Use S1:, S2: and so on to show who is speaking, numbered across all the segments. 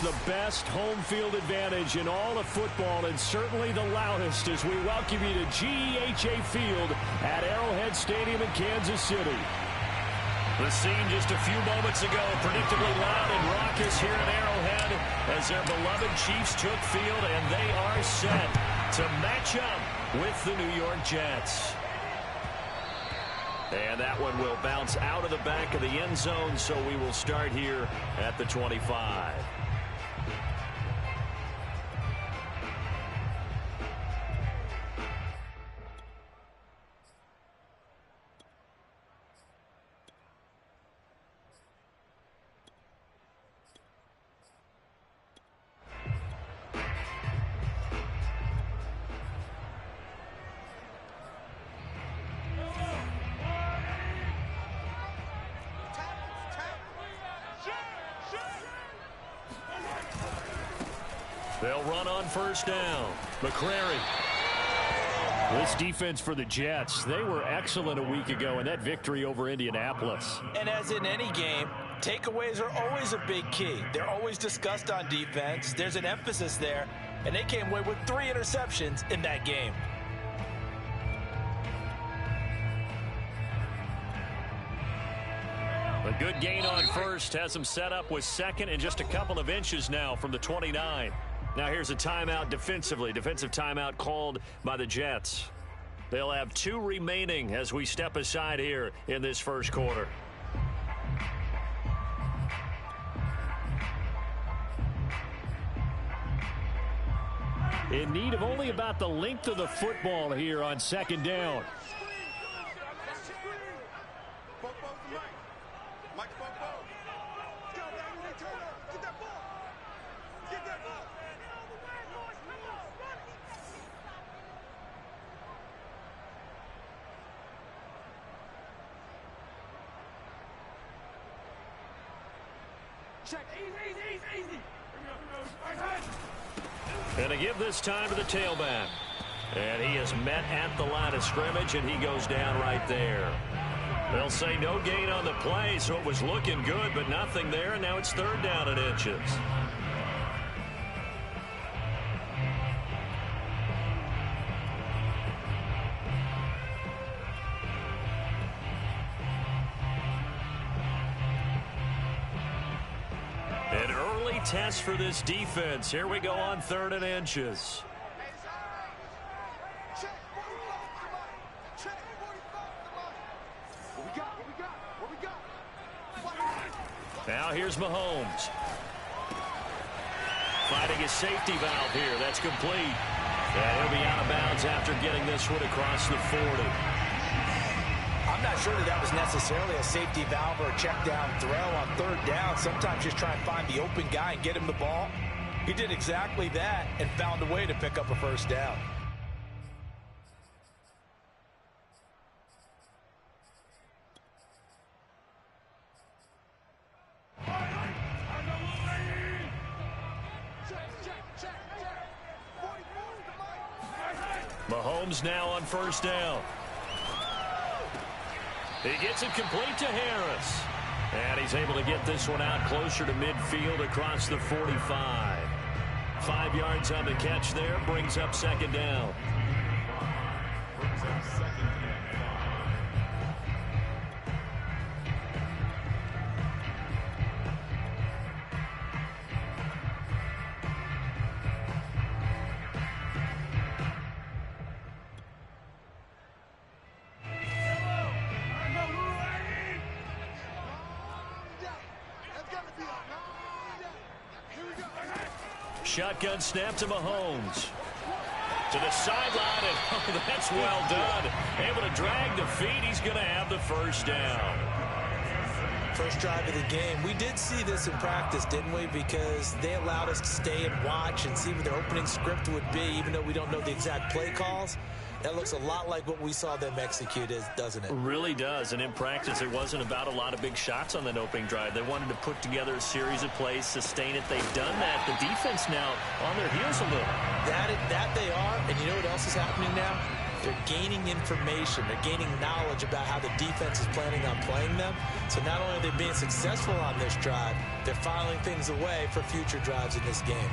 S1: the best home field advantage in all of football and certainly the loudest as we welcome you to GEHA Field at Arrowhead Stadium in Kansas City. The scene just a few moments ago, predictably loud and raucous here at Arrowhead as their beloved Chiefs took field, and they are set to match up with the New York Jets. And that one will bounce out of the back of the end zone, so we will start here at the 25. They'll run on first down. McCrary. This defense for the Jets, they were excellent a week ago in that victory over Indianapolis.
S2: And as in any game, takeaways are always a big key. They're always discussed on defense. There's an emphasis there, and they came away with 3 interceptions in that game.
S1: A good gain on first has them set up with second and just a couple of inches now from the 29. Now here's a timeout defensively. Defensive timeout called by the Jets. They'll have 2 remaining as we step aside here in this first quarter. In need of only about the length of the football here on second down. And to give this time to the tailback. And he is met at the line of scrimmage, and he goes down right there. They'll say no gain on the play, so it was looking good, but nothing there, and now it's third down and inches. An early test for this defense. Here we go on third and inches. Now here's Mahomes. Finding his safety valve here. That's complete. And he'll be out of bounds after getting this one across the 40.
S2: I'm not sure that was necessarily a safety valve or a check down throw on third down. Sometimes just try and find the open guy and get him the ball. He did exactly that and found a way to pick up a first down.
S1: Mahomes now on first down. He gets it complete to Harris. And he's able to get this one out closer to midfield across the 45. 5 yards on the catch there, brings up second down. Shotgun snap to Mahomes. To the sideline, and oh, that's well done. Able to drag the feet. He's going to have the first down.
S2: First drive of the game. We did see this in practice, didn't we? Because they allowed us to stay and watch and see what their opening script would be, even though we don't know the exact play calls. That looks a lot like what we saw them execute, doesn't it?
S1: Really does. And in practice, it wasn't about a lot of big shots on that opening drive. They wanted to put together a series of plays, sustain it. They've done that. The defense now on their heels a little.
S2: That they are. And you know what else is happening now? they're gaining information. They're gaining knowledge about how the defense is planning on playing them. So not only are they being successful on this drive, they're filing things away for future drives in this game.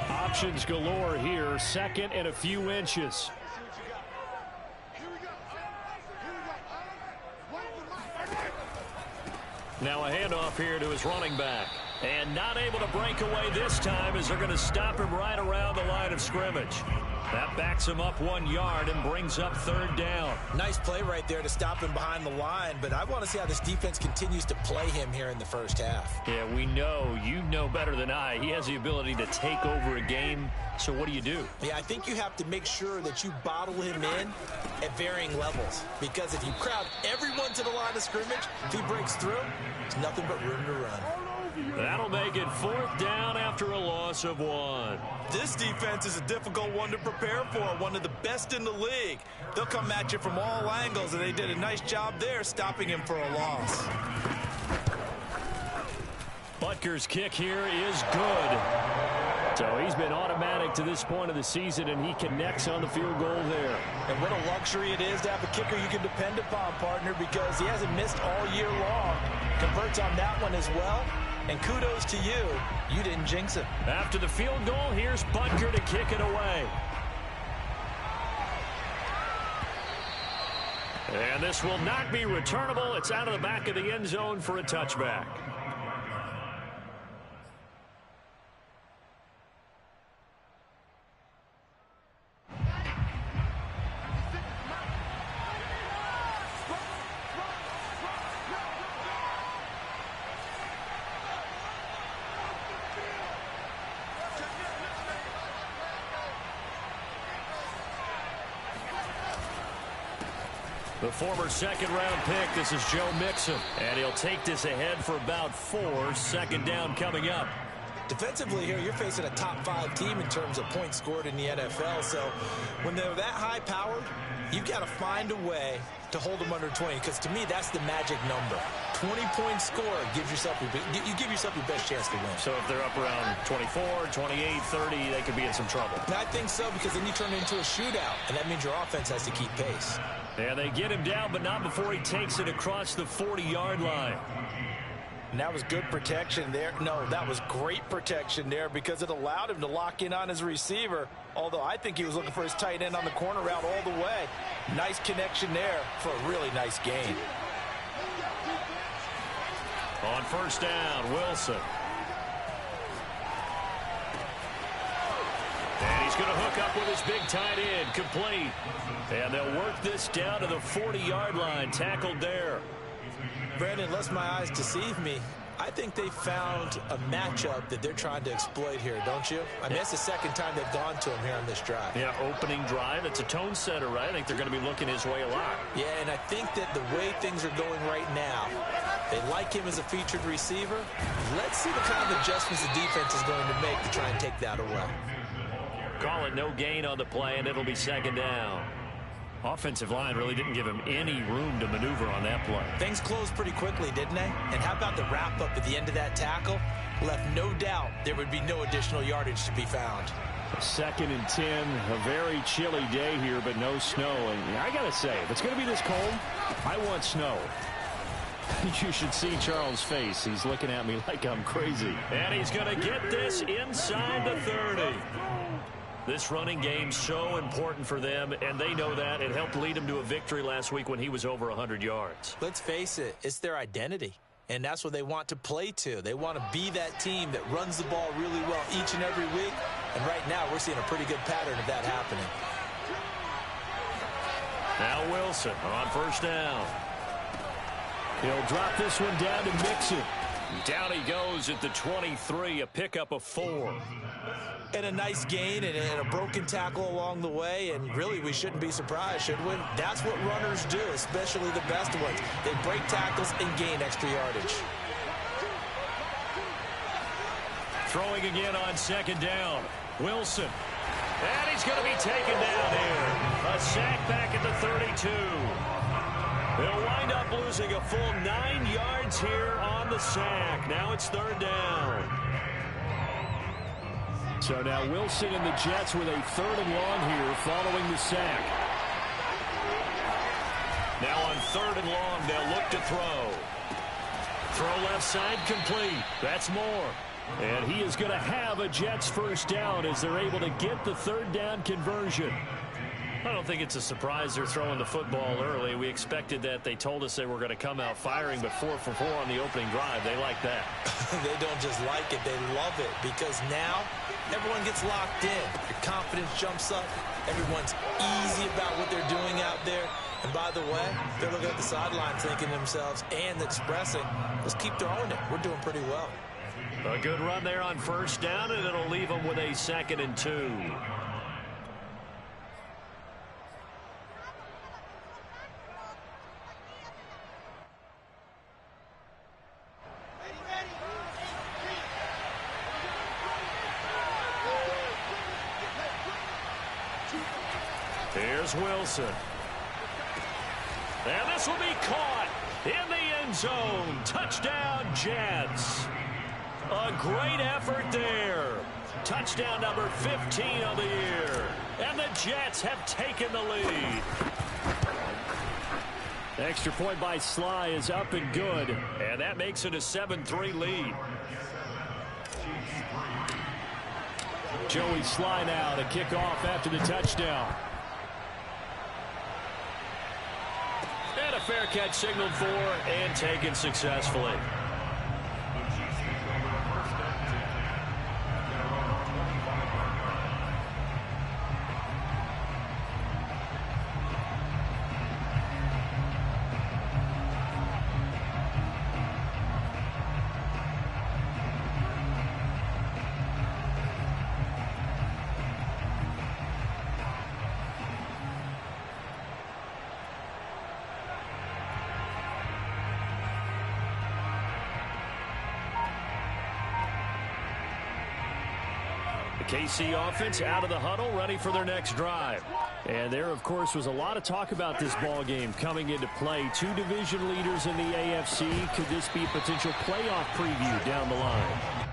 S1: Options galore here. Second and a few inches. Now a handoff here to his running back. And not able to break away this time as they're going to stop him right around the line of scrimmage. That backs him up 1 yard and brings up third down.
S2: Nice play right there to stop him behind the line, but I want to see how this defense continues to play him here in the first half.
S1: Yeah, we know. You know better than I. He has the ability to take over a game. So what do you do?
S2: Yeah, I think you have to make sure that you bottle him in at varying levels. Because if you crowd everyone to the line of scrimmage, if he breaks through, there's nothing but room to run.
S1: That'll make it fourth down after a loss of 1.
S2: This defense is a difficult one to prepare for, one of the best in the league. They'll come at you from all angles, and they did a nice job there stopping him for a loss.
S1: Butker's kick here is good. So he's been automatic to this point of the season, and he connects on the field goal there.
S2: And what a luxury it is to have a kicker you can depend upon, partner, because he hasn't missed all year long. Converts on that one as well. And kudos to you. You didn't jinx it.
S1: After the field goal, here's Butker to kick it away. And this will not be returnable. It's out of the back of the end zone for a touchback. The former second-round pick, this is Joe Mixon. And he'll take this ahead for about 4. Second down coming up.
S2: Defensively here, you're facing a top-5 team in terms of points scored in the NFL. So when they're that high-powered, you've got to find a way to hold them under 20. Because to me, that's the magic number. 20-point score gives yourself you give yourself your best chance to win.
S1: So if they're up around 24, 28, 30, they could be in some trouble.
S2: And I think so, because then you turn it into a shootout, and that means your offense has to keep pace.
S1: Yeah, they get him down, but not before he takes it across the 40-yard line.
S2: And that was good protection there. No, that was great protection there because it allowed him to lock in on his receiver, although I think he was looking for his tight end on the corner route all the way. Nice connection there for a really nice gain.
S1: On first down, Wilson. And he's going to hook up with his big tight end, complete. And they'll work this down to the 40-yard line, tackled there.
S2: Brandon, unless my eyes deceive me, I think they found a matchup that they're trying to exploit here, don't you? I mean, it's the second time they've gone to him here on this drive.
S1: Yeah, opening drive. It's a tone setter, right? I think they're going to be looking his way a lot.
S2: Yeah, and I think that the way things are going right now, they like him as a featured receiver. Let's see the kind of adjustments the defense is going to make to try and take that away.
S1: Call it no gain on the play, and it'll be second down. Offensive line really didn't give him any room to maneuver on that play.
S2: Things closed pretty quickly, didn't they? And how about the wrap-up at the end of that tackle? Left no doubt there would be no additional yardage to be found.
S1: 2nd and 10, a very chilly day here, but no snow. And I got to say, if it's going to be this cold, I want snow. You should see Charles' face. He's looking at me like I'm crazy. And he's going to get this inside the 30. This running game's so important for them, and they know that. It helped lead them to a victory last week when he was over 100 yards.
S2: Let's face it, it's their identity, and that's what they want to play to. They want to be that team that runs the ball really well each and every week, and right now we're seeing a pretty good pattern of that happening.
S1: Now Wilson on first down. He'll drop this one down to Mixon. Down he goes at the 23, a pickup of 4.
S2: And a nice gain and a broken tackle along the way, and really we shouldn't be surprised, should we? That's what runners do, especially the best ones. They break tackles and gain extra yardage.
S1: Throwing again on second down. Wilson. And he's going to be taken down here. A sack back at the 32. They'll wind up losing a full 9 yards here on the sack. Now it's third down. So now Wilson and the Jets with a 3rd and long here following the sack. Now on 3rd and long, they'll look to throw. Throw left side complete. That's Moore. And he is going to have a Jets first down as they're able to get the 3rd down conversion. I don't think it's a surprise they're throwing the football early. We expected that. They told us they were going to come out firing, but 4 for 4 on the opening drive. They like that.
S2: They don't just like it. They love it because now everyone gets locked in. Your confidence jumps up. Everyone's easy about what they're doing out there. And by the way, they're looking at the sideline thinking to themselves and expressing, let's keep throwing it. We're doing pretty well.
S1: A good run there on 1st down, and it'll leave them with a 2nd and 2. Here's Wilson. And this will be caught in the end zone. Touchdown, Jets. A great effort there. Touchdown number 15 of the year. And the Jets have taken the lead. Extra point by Sly is up and good. And that makes it a 7-3 lead. Joey Sly now to kick off after the touchdown. And a fair catch signaled for and taken successfully. KC offense out of the huddle, ready for their next drive. And there, of course, was a lot of talk about this ball game coming into play. 2 division leaders in the AFC. Could this be a potential playoff preview down the line?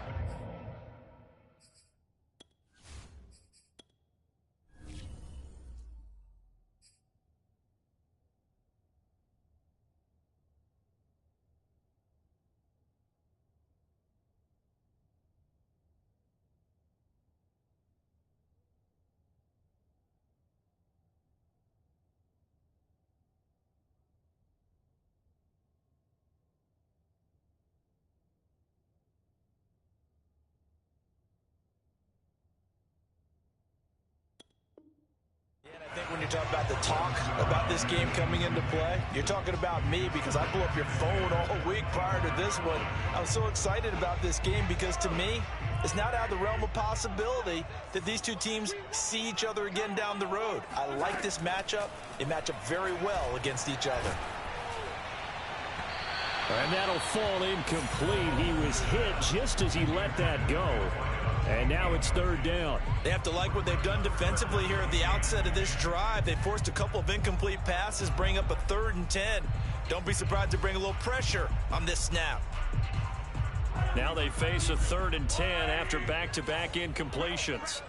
S2: I think when you're talking about the talk about this game coming into play, you're talking about me because I blew up your phone all week prior to this one. I was so excited about this game because to me, it's not out of the realm of possibility that these two teams see each other again down the road. I like this matchup. They match up very well against each other.
S1: And that'll fall incomplete. He was hit just as he let that go. And now it's 3rd down.
S2: They have to like what they've done defensively here at the outset of this drive. They forced a couple of incomplete passes, bring up a 3rd and 10. Don't be surprised to bring a little pressure on this snap.
S1: Now they face a 3rd and 10 after back-to-back incompletions.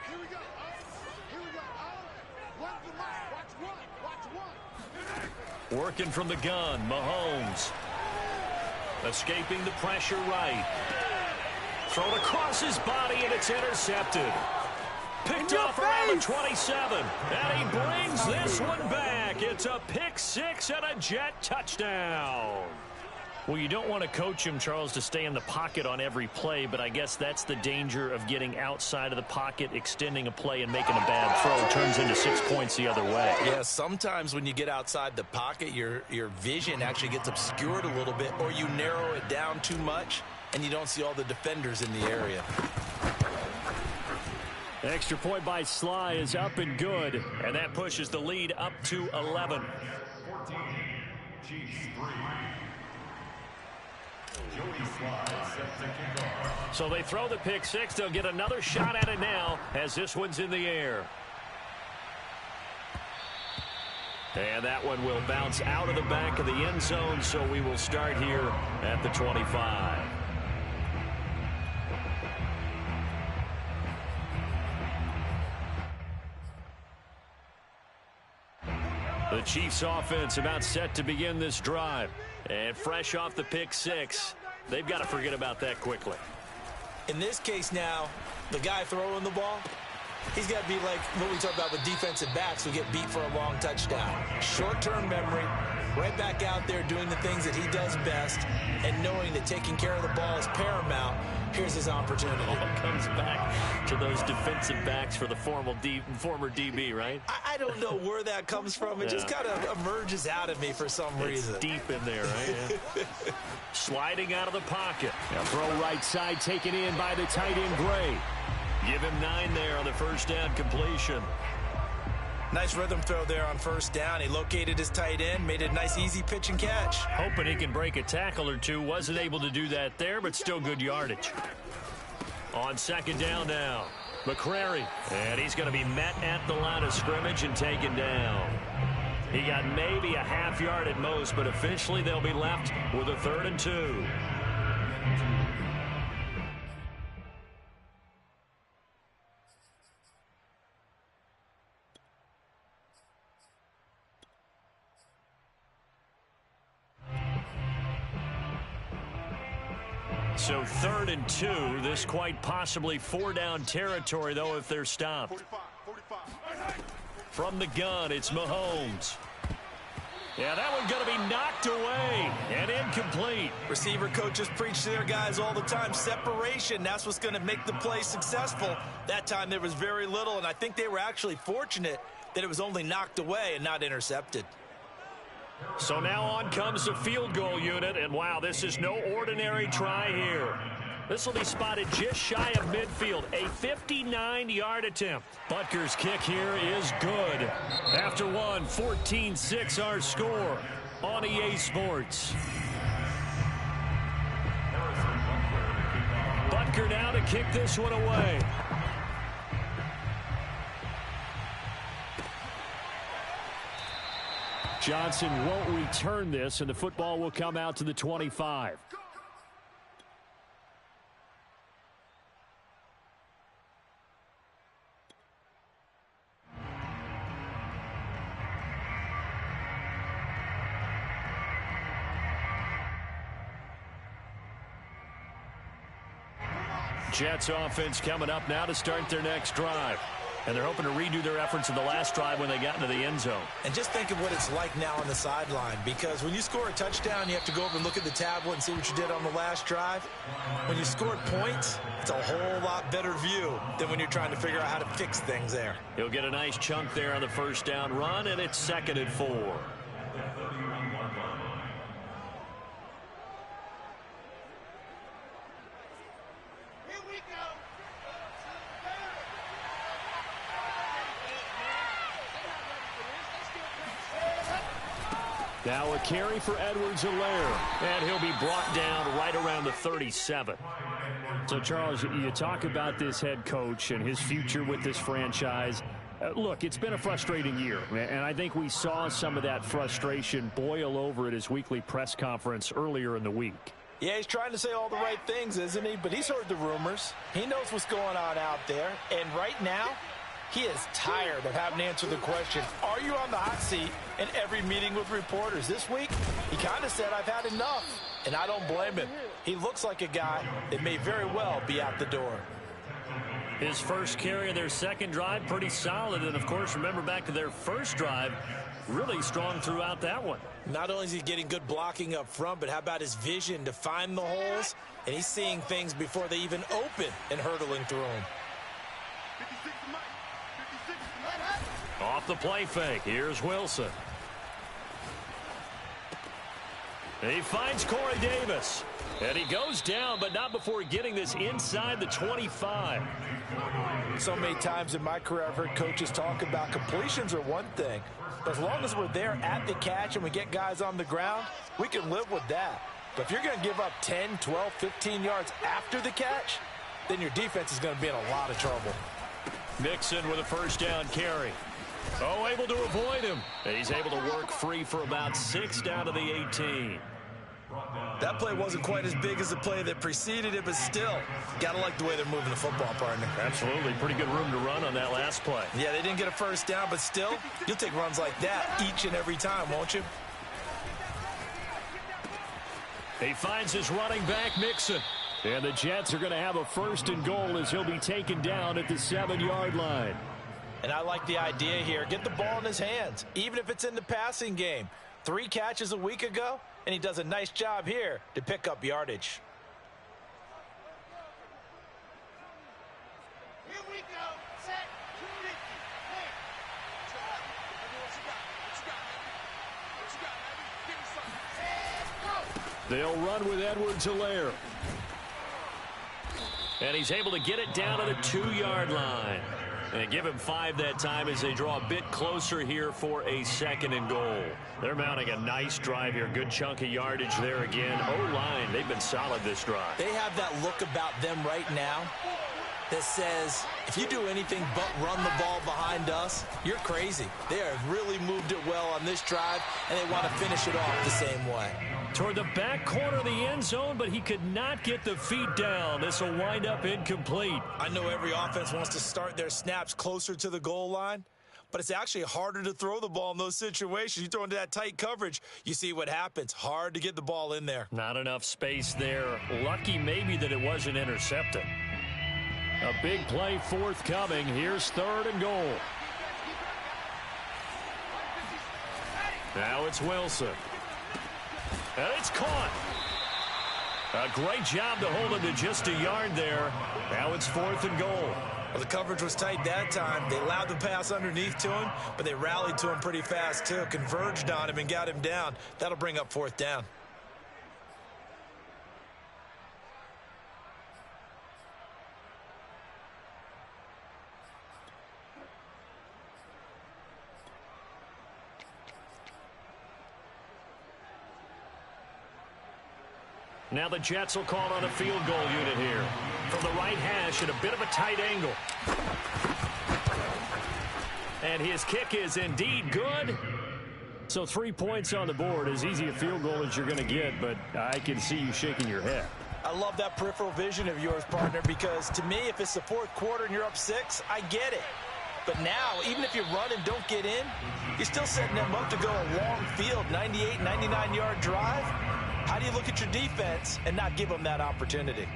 S3: Here we go. Here we go. Watch one.
S1: Working from the gun, Mahomes. Escaping the pressure right. Thrown across his body, and it's intercepted. Picked off around the 27. And he brings this one back. It's a pick 6 and a Jet touchdown. Well, you don't want to coach him, Charles, to stay in the pocket on every play, but I guess that's the danger of getting outside of the pocket, extending a play, and making a bad throw. It turns into 6 points the other way.
S2: Yeah, sometimes when you get outside the pocket, your vision actually gets obscured a little bit, or you narrow it down too much, and you don't see all the defenders in the area.
S1: Extra point by Sly is up and good, and that pushes the lead up to 11.
S3: 14, Chiefs 3.
S1: So they throw the pick 6. They'll get another shot at it now as this one's in the air. And that one will bounce out of the back of the end zone, so we will start here at the 25. The Chiefs offense about set to begin this drive. And fresh off the pick six, they've got to forget about that quickly.
S2: In this case now, the guy throwing the ball, he's got to be like what we talk about with defensive backs who get beat for a long touchdown. Short-term memory, right back out there doing the things that he does best, and knowing that taking care of the ball is paramount. Here's his opportunity.
S1: All comes back to those defensive backs for the former DB, right?
S2: I don't know where that comes from. It just kind of emerges out of me for some reason.
S1: It's deep in there, right? Yeah. Sliding out of the pocket.
S4: Now throw right side taken in by the tight end Gray.
S1: Give him 9 there on the first down completion.
S2: Nice rhythm throw there on first down. He located his tight end, made it a nice easy pitch and catch.
S1: Hoping he can break a tackle or two. Wasn't able to do that there, but still good yardage. On second down now, McCrary. And he's going to be met at the line of scrimmage and taken down. He got maybe a half yard at most, but eventually they'll be left with a 3rd and 2. So 3rd and 2. This quite possibly 4-down territory, though, if they're stopped.
S3: 45.
S1: From the gun, it's Mahomes. Yeah, that one's going to be knocked away and incomplete.
S2: Receiver coaches preach to their guys all the time. Separation, that's what's going to make the play successful. That time there was very little, and I think they were actually fortunate that it was only knocked away and not intercepted.
S1: So now on comes the field goal unit, and wow, this is no ordinary try here. This will be spotted just shy of midfield, a 59-yard attempt. Butker's kick here is good. After one, 14-6 our score on EA Sports. Butker now to kick this one away.
S4: Johnson won't return this, and the football will come out to the 25.
S1: Jets offense coming up now to start their next drive. And they're hoping to redo their efforts in the last drive when they got into the end zone.
S2: And just think of what it's like now on the sideline, because when you score a touchdown, you have to go over and look at the tablet and see what you did on the last drive. When you scored points, it's a whole lot better view than when you're trying to figure out how to fix things there.
S1: He'll get a nice chunk there on the first down run, and it's 2nd and 4.
S4: Now a carry for Edwards-Helaire.
S1: And he'll be brought down right around the 37.
S4: So, Charles, you talk about this head coach and his future with this franchise. Look, it's been a frustrating year, and I think we saw some of that frustration boil over at his weekly press conference earlier in the week.
S2: Yeah, he's trying to say all the right things, isn't he? But he's heard the rumors. He knows what's going on out there. And right now, he is tired of having to answer the question, are you on the hot seat in every meeting with reporters? This week, he kind of said, I've had enough. And I don't blame him. He looks like a guy that may very well be out the door.
S1: His first carry of their second drive, pretty solid. And, of course, remember back to their first drive, really strong throughout that one.
S2: Not only is he getting good blocking up front, but how about his vision to find the holes? And he's seeing things before they even open and hurtling through them.
S1: Off the play fake, here's Wilson. He finds Corey Davis. And he goes down, but not before getting this inside the 25.
S2: So many times in my career, I've heard coaches talk about completions are one thing. But as long as we're there at the catch and we get guys on the ground, we can live with that. But if you're going to give up 10, 12, 15 yards after the catch, then your defense is going to be in a lot of trouble.
S1: Mixon with a first down carry. Oh, able to avoid him. And he's able to work free for about 6 down to the 18.
S2: That play wasn't quite as big as the play that preceded it, but still, got to like the way they're moving the football, partner.
S4: Absolutely. Pretty good room to run on that last play.
S2: Yeah, they didn't get a first down, but still, you'll take runs like that each and every time, won't you?
S1: He finds his running back, Mixon. And the Jets are going to have a 1st and goal as he'll be taken down at the 7-yard line.
S2: And I like the idea here. Get the ball in his hands, even if it's in the passing game. 3 catches a week ago, and he does a nice job here to pick up yardage.
S3: Here we go. Set. 250. What you got, baby? What you got, baby? Give me something. Let's go.
S1: They'll run with Edwards-Helaire. And he's able to get it down to the 2-yard line. And give him 5 that time as they draw a bit closer here for a 2nd and goal. They're mounting a nice drive here. Good chunk of yardage there again. O-line, they've been solid this drive.
S2: They have that look about them right now that says, if you do anything but run the ball behind us, you're crazy. They have really moved it well on this drive, and they want to finish it off the same way.
S1: Toward the back corner of the end zone, but he could not get the feet down. This will wind up incomplete.
S2: I know every offense wants to start their snaps closer to the goal line, but it's actually harder to throw the ball in those situations. You throw into that tight coverage, you see what happens. Hard to get the ball in there.
S1: Not enough space there. Lucky maybe that it wasn't intercepted. A big play forthcoming. Here's 3rd and goal. Now it's Wilson. And it's caught. A great job to hold him to just a yard there. Now it's 4th and goal.
S2: Well, the coverage was tight that time. They allowed the pass underneath to him, but they rallied to him pretty fast, too. Converged on him and got him down. That'll bring up 4th down.
S1: Now the Jets will call on a field goal unit here. From the right hash at a bit of a tight angle. And his kick is indeed good. So 3 points on the board. As easy a field goal as you're going to get, but I can see you shaking your head.
S2: I love that peripheral vision of yours, partner, because to me, if it's the 4th quarter and you're up 6, I get it. But now, even if you run and don't get in, you're still setting them up to go a long field, 98, 99-yard drive. How do you look at your defense and not give them that opportunity?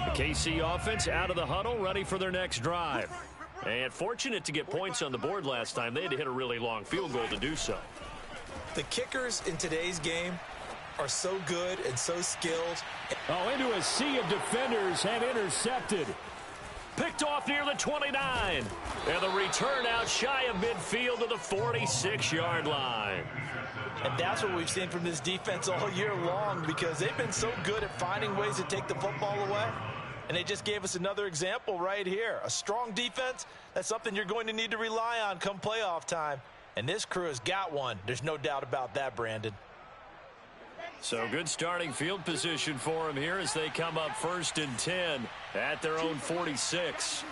S1: The KC offense out of the huddle, ready for their next drive. And fortunate to get points on the board last time. They had to hit a really long field goal to do so.
S2: The kickers in today's game are so good and so skilled.
S1: Oh, into a sea of defenders and intercepted. Picked off near the 29. And the return out shy of midfield to the 46-yard line.
S2: And that's what we've seen from this defense all year long, because they've been so good at finding ways to take the football away. And they just gave us another example right here. A strong defense, that's something you're going to need to rely on come playoff time. And this crew has got one. There's no doubt about that, Brandon.
S1: So good starting field position for them here as they come up 1st and 10 at their own 46.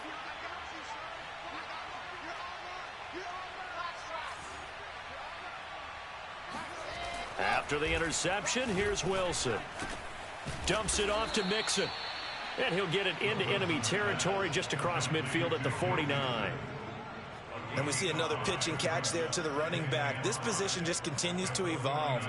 S1: After the interception, here's Wilson. Dumps it off to Mixon. And he'll get it into enemy territory just across midfield at the 49.
S2: And we see another pitch and catch there to the running back. This position just continues to evolve.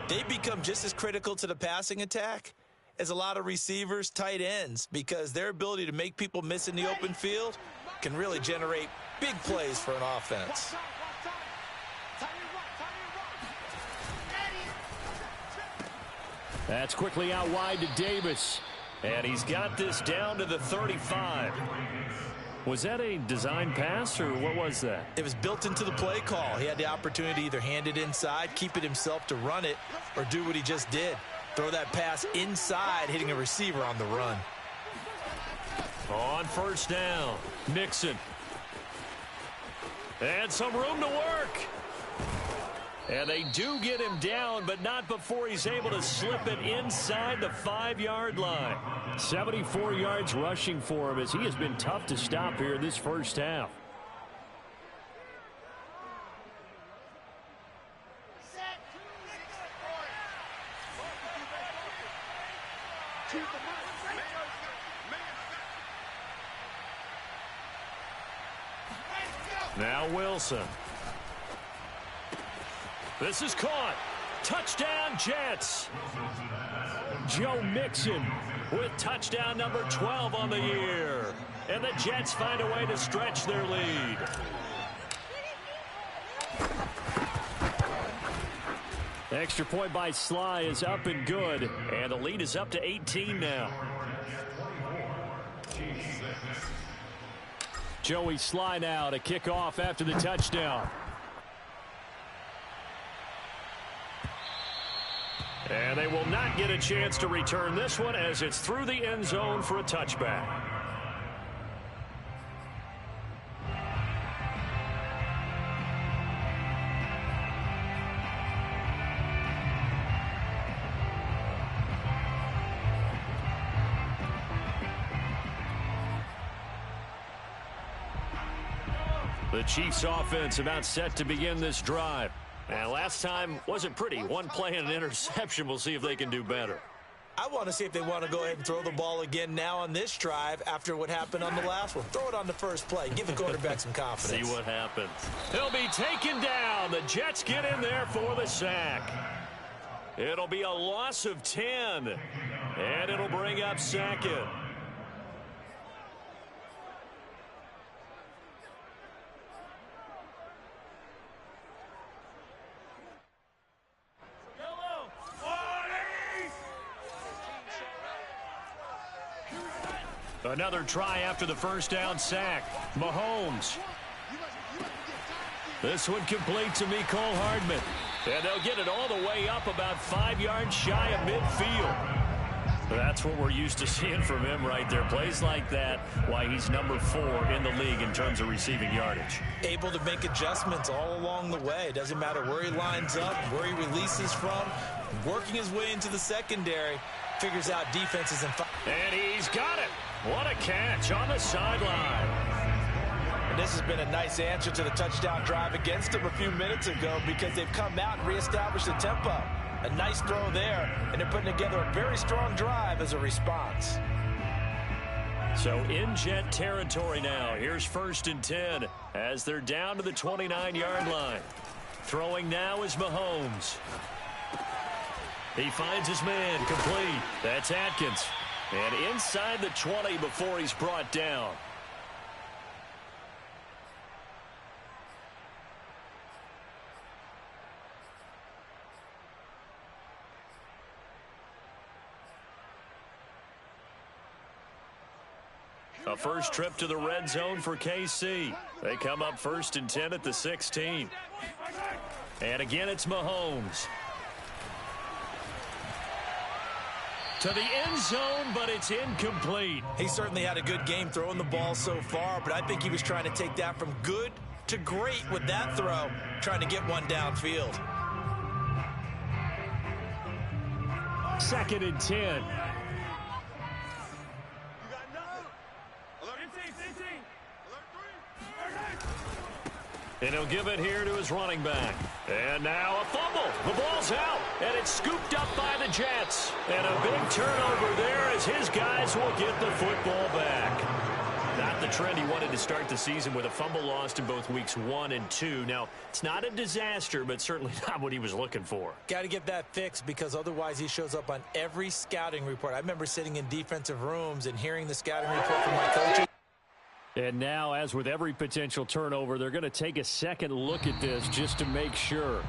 S2: They become just as critical to the passing attack as a lot of receivers, tight ends, because their ability to make people miss in the open field can really generate big plays for an offense.
S1: That's quickly out wide to Davis. And he's got this down to the 35. Was that a design pass, or what was that?
S2: It was built into the play call. He had the opportunity to either hand it inside, keep it himself to run it, or do what he just did. Throw that pass inside, hitting a receiver on the run.
S1: On 1st down, Mixon. And some room to work. And they do get him down, but not before he's able to slip it inside the 5-yard line.
S4: 74 yards rushing for him as he has been tough to stop here this first half.
S1: Now Wilson. This is caught. Touchdown, Jets.
S4: Joe Mixon
S1: With touchdown number 12 on the year. And the Jets find a way to stretch their lead.
S4: The extra point by Sly is up and good.
S1: And the lead is up to 18 now.
S4: Joey Sly now to kick off after the touchdown.
S1: And they will not get a chance to return this one as it's through the end zone for a touchback. The Chiefs offense about set to begin this drive. And last time wasn't pretty. One play and an interception. We'll see if they can do better.
S2: I want to see if they want to go ahead and throw the ball again now on this drive after what happened on the last one. Throw it on the first play. Give the quarterback some confidence.
S1: See what happens. He'll be taken down. The Jets get in there for the sack. It'll be a loss of 10. And it'll bring up second. Another try after the first down sack. Mahomes. This one complete to Mecole Hardman. And they'll get it all the way up about 5 yards shy of midfield. That's what we're used to seeing from him right there. Plays like that, why he's number 4 in the league in terms of receiving yardage.
S2: Able to make adjustments all along the way. Doesn't matter where he lines up, where he releases from. Working his way into the secondary. Figures out defenses and
S1: he's got it. What a catch on the sideline.
S2: And this has been a nice answer to the touchdown drive against them a few minutes ago because they've come out and reestablished the tempo. A nice throw there, and they're putting together a very strong drive as a response.
S1: So in Jet territory now. Here's 1st and 10 as they're down to the 29-yard line. Throwing now is Mahomes. He finds his man complete. That's Atkins. And inside the 20 before he's brought down. A first trip to the red zone for KC. They come up 1st and 10 at the 16. And again, it's Mahomes. To the end zone, but it's incomplete.
S2: He certainly had a good game throwing the ball so far, but I think he was trying to take that from good to great with that throw, trying to get one downfield.
S4: 2nd and 10.
S1: And he'll give it here to his running back. And now a fumble. The ball's out, and it's scooped up by the Jets. And a big turnover there as his guys will get the football back. Not the trend he wanted to start the season with a fumble lost in both weeks 1 and 2. Now, it's not a disaster, but certainly not what he was looking for.
S2: Got to get that fixed because otherwise he shows up on every scouting report. I remember sitting in defensive rooms and hearing the scouting report from my coaches.
S4: And now, as with every potential turnover, they're going to take a second look at this just to make sure.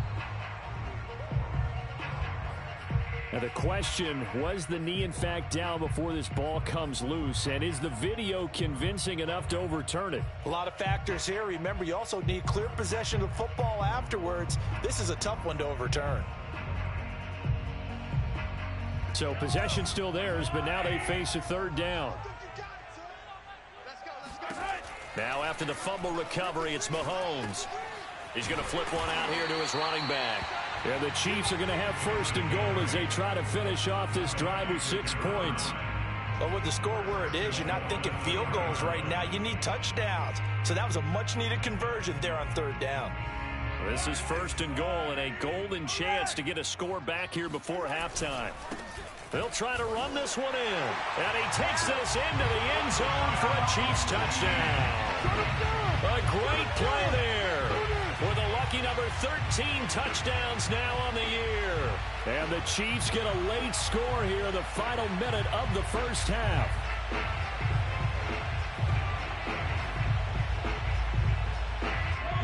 S4: Now, the question, was the knee in fact down before this ball comes loose? And is the video convincing enough to overturn it?
S2: A lot of factors here. Remember, you also need clear possession of football afterwards. This is a tough one to overturn.
S4: So possession still theirs, but now they face a 3rd down.
S1: Now after the fumble recovery, it's Mahomes. He's going to flip one out here to his running back.
S4: Yeah, the Chiefs are going to have first and goal as they try to finish off this drive with 6 points.
S2: But with the score where it is, you're not thinking field goals right now. You need touchdowns. So that was a much-needed conversion there on 3rd down.
S4: This is first and goal and a golden chance to get a score back here before halftime. They'll try to run this one in. And he takes this into the end zone for a Chiefs touchdown. A great play there. With a lucky number 13 touchdowns now on the year. And the Chiefs get a late score here in the final minute of the first half.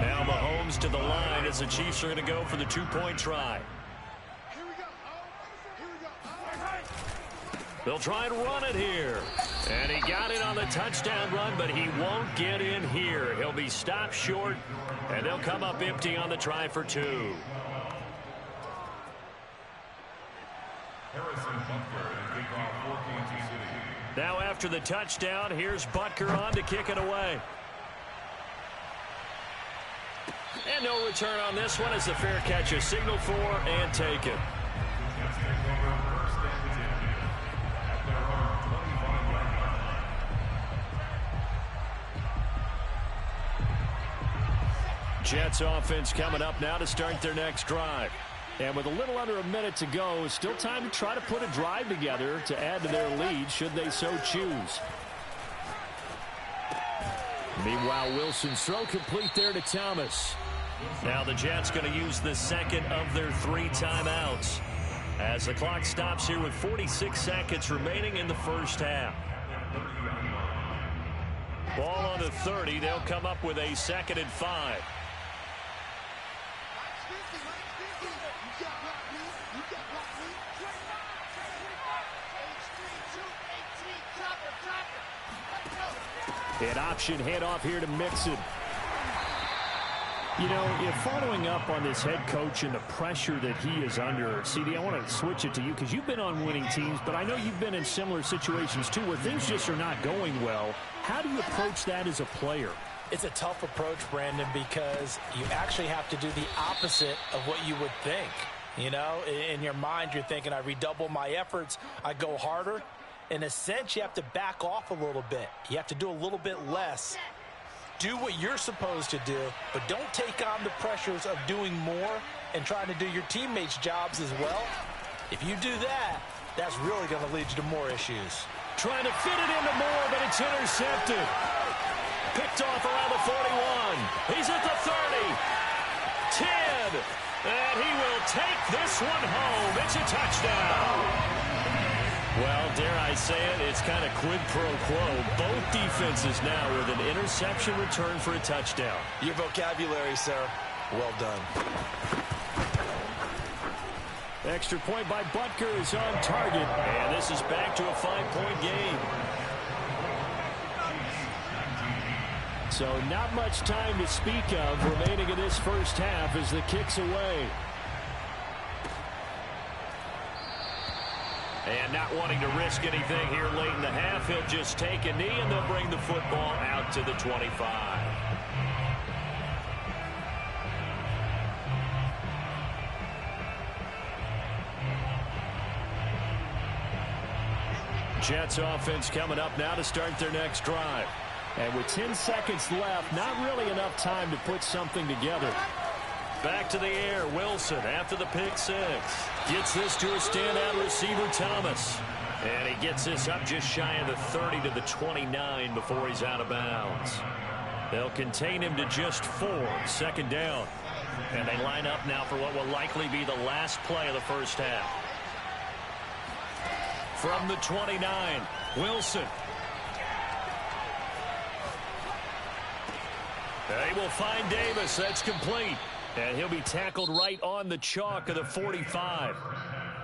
S4: Now Mahomes to the line as the Chiefs are going to go for the 2-point try. They'll try and run it here. And he got it on the touchdown run, but he won't get in here. He'll be stopped short, and they'll come up empty on the try for 2. Now after the touchdown, here's Butker on to kick it away. And no return on this one as the fair catch is signaled for and taken. Jets offense coming up now to start their next drive. And with a little under a minute to go, still time to try to put a drive together to add to their lead should they so choose. Meanwhile, Wilson's throw complete there to Thomas. Now the Jets going to use the second of their 3 timeouts as the clock stops here with 46 seconds remaining in the first half. Ball on the 30. They'll come up with a 2nd and 5. An option handoff here to Mixon. You know, if following up on this head coach and the pressure that he is under, CD, I want to switch it to you because you've been on winning teams, but I know you've been in similar situations too where things just are not going well. How do you approach that as a player?
S2: It's a tough approach, Brandon, because you actually have to do the opposite of what you would think. You know, in your mind, you're thinking, I redouble my efforts, I go harder. In a sense, you have to back off a little bit. You have to do a little bit less. Do what you're supposed to do, but don't take on the pressures of doing more and trying to do your teammates' jobs as well. If you do that, that's really going to lead you to more issues.
S4: Trying to fit it into Moore, but it's intercepted. Picked off around the 41. He's at the 30. 10. And he will take this one home. It's a touchdown. Well, dare I say it, it's kind of quid pro quo. Both defenses now with an interception return for a touchdown.
S2: Your vocabulary, sir. Well done.
S4: Extra point by Butker is on target. And this is back to a 5-point game. So not much time to speak of remaining in this first half as the kick's away. And not wanting to risk anything here late in the half, he'll just take a knee and they'll bring the football out to the 25. Jets offense coming up now to start their next drive. And with 10 seconds left, not really enough time to put something together. Back to the air, Wilson after the pick 6. Gets this to a standout receiver, Thomas. And he gets this up just shy of the 30 to the 29 before he's out of bounds. They'll contain him to just 4, 2nd down. And they line up now for what will likely be the last play of the first half. From the 29, Wilson. They will find Davis. That's complete. And he'll be tackled right on the chalk of the 45.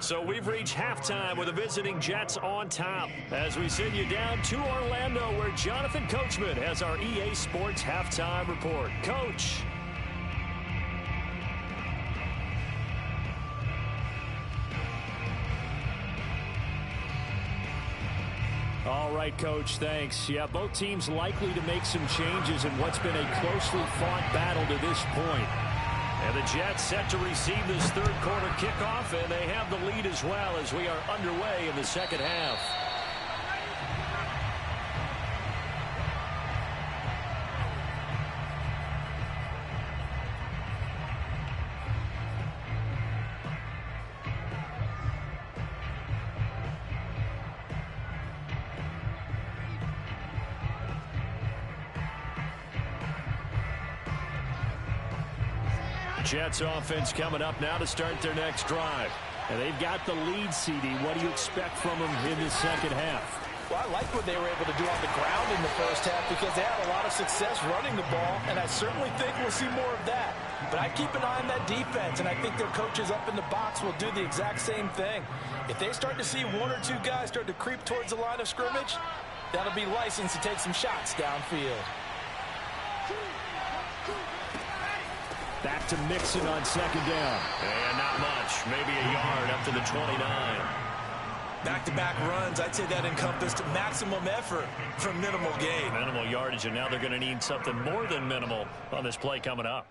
S4: So we've reached halftime with the visiting Jets on top as we send you down to Orlando where Jonathan Coachman has our EA Sports halftime report. Coach. All right, Coach, thanks. Yeah, both teams likely to make some changes in what's been a closely fought battle to this point.
S1: And the Jets set to receive this third quarter kickoff, and they have the lead as well as we are underway in the second half. Jets offense coming up now to start their next drive. And they've got the lead, CD. What do you expect from them in the second half?
S2: Well, I like what they were able to do on the ground in the first half because they had a lot of success running the ball, and I certainly think we'll see more of that. But I keep an eye on that defense, and I think their coaches up in the box will do the exact same thing. If they start to see one or two guys start to creep towards the line of scrimmage, that'll be license to take some shots downfield.
S4: Back to Mixon on second down.
S1: And not much. Maybe a yard up to the 29.
S2: Back-to-back runs, I'd say that encompassed maximum effort for minimal gain.
S1: Minimal yardage, and now they're going to need something more than minimal on this play coming up.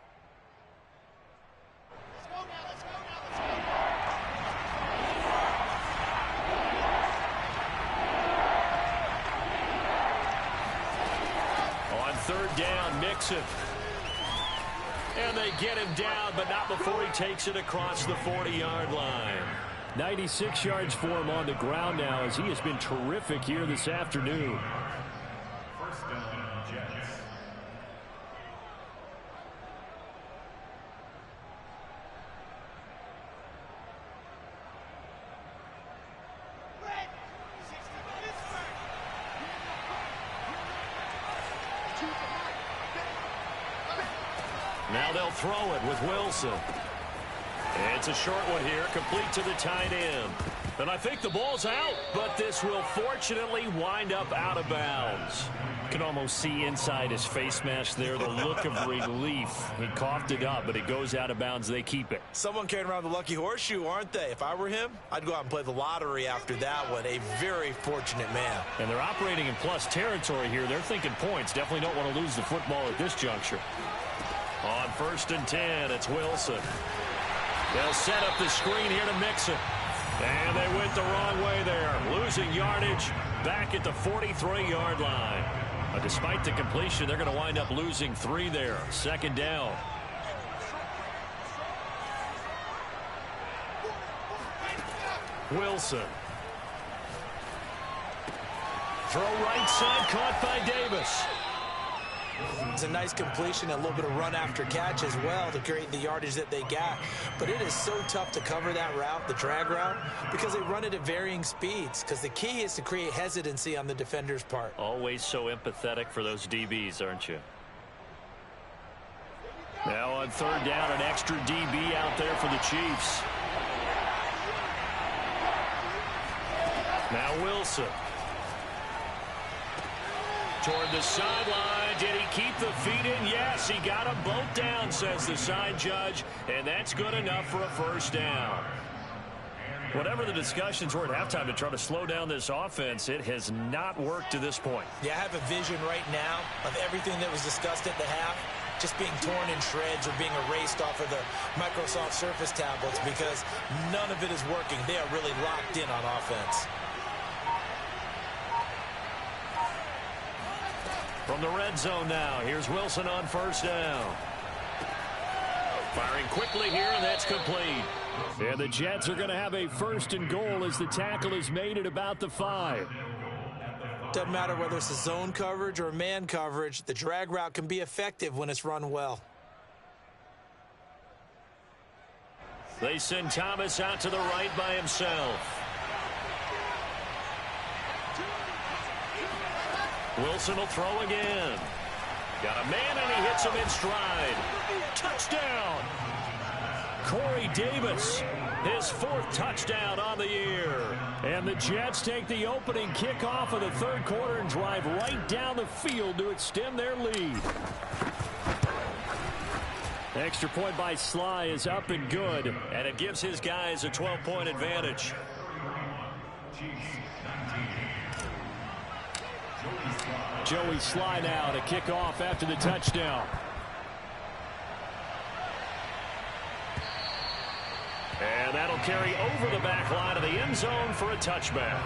S1: On third down, Mixon. And they get him down, but not before he takes it across the 40-yard line.
S4: 96 yards for him on the ground now as he has been terrific here this afternoon.
S5: First down, Jets.
S1: Now they'll throw it with Wilson. It's a short one here, complete to the tight end. And I think the ball's out, but this will fortunately wind up out of bounds.
S4: You can almost see inside his face mask there the look of relief. He coughed it up, but it goes out of bounds. They keep it.
S2: Someone carrying around the lucky horseshoe, aren't they? If I were him, I'd go out and play the lottery after that one. A very fortunate man.
S4: And they're operating in plus territory here. They're thinking points. Definitely don't want to lose the football at this juncture.
S1: On 1st and 10, it's Wilson. They'll set up the screen here to Mixon. And they went the wrong way there. Losing yardage back at the 43-yard line. Despite the completion, they're going to wind up losing 3 there. Second down. Wilson. Throw right side, caught by Davis.
S2: It's a nice completion, a little bit of run after catch as well to create the yardage that they got. But it is so tough to cover that route, the drag route, because they run it at varying speeds. Because the key is to create hesitancy on the defender's part.
S1: Always so empathetic for those DBs, aren't you? Now on third down, an extra DB out there for the Chiefs. Now Wilson. Toward the sideline. Did he keep the feet in? Yes, he got them both down, says the side judge, and that's good enough for a first down. Whatever the discussions were at halftime to try to slow down this offense, it has not worked to this point.
S2: Yeah, I have a vision right now of everything that was discussed at the half just being torn in shreds or being erased off of the Microsoft Surface tablets because none of it is working. They are really locked in on offense.
S1: From the red zone now, here's Wilson on first down. Firing quickly here, and that's complete.
S4: And the Jets are going to have a 1st and goal as the tackle is made at about the 5.
S2: Doesn't matter whether it's a zone coverage or man coverage, the drag route can be effective when it's run well.
S1: They send Thomas out to the right by himself. Wilson will throw again. Got a man, and he hits him in stride. Touchdown! Corey Davis, his 4th touchdown on the year.
S4: And the Jets take the opening kickoff of the third quarter and drive right down the field to extend their lead. Extra point by Sly is up and good.
S1: And it gives his guys a 12-point advantage.
S4: Joey Sly now to kick off after the touchdown.
S1: And that'll carry over the back line of the end zone for a touchback.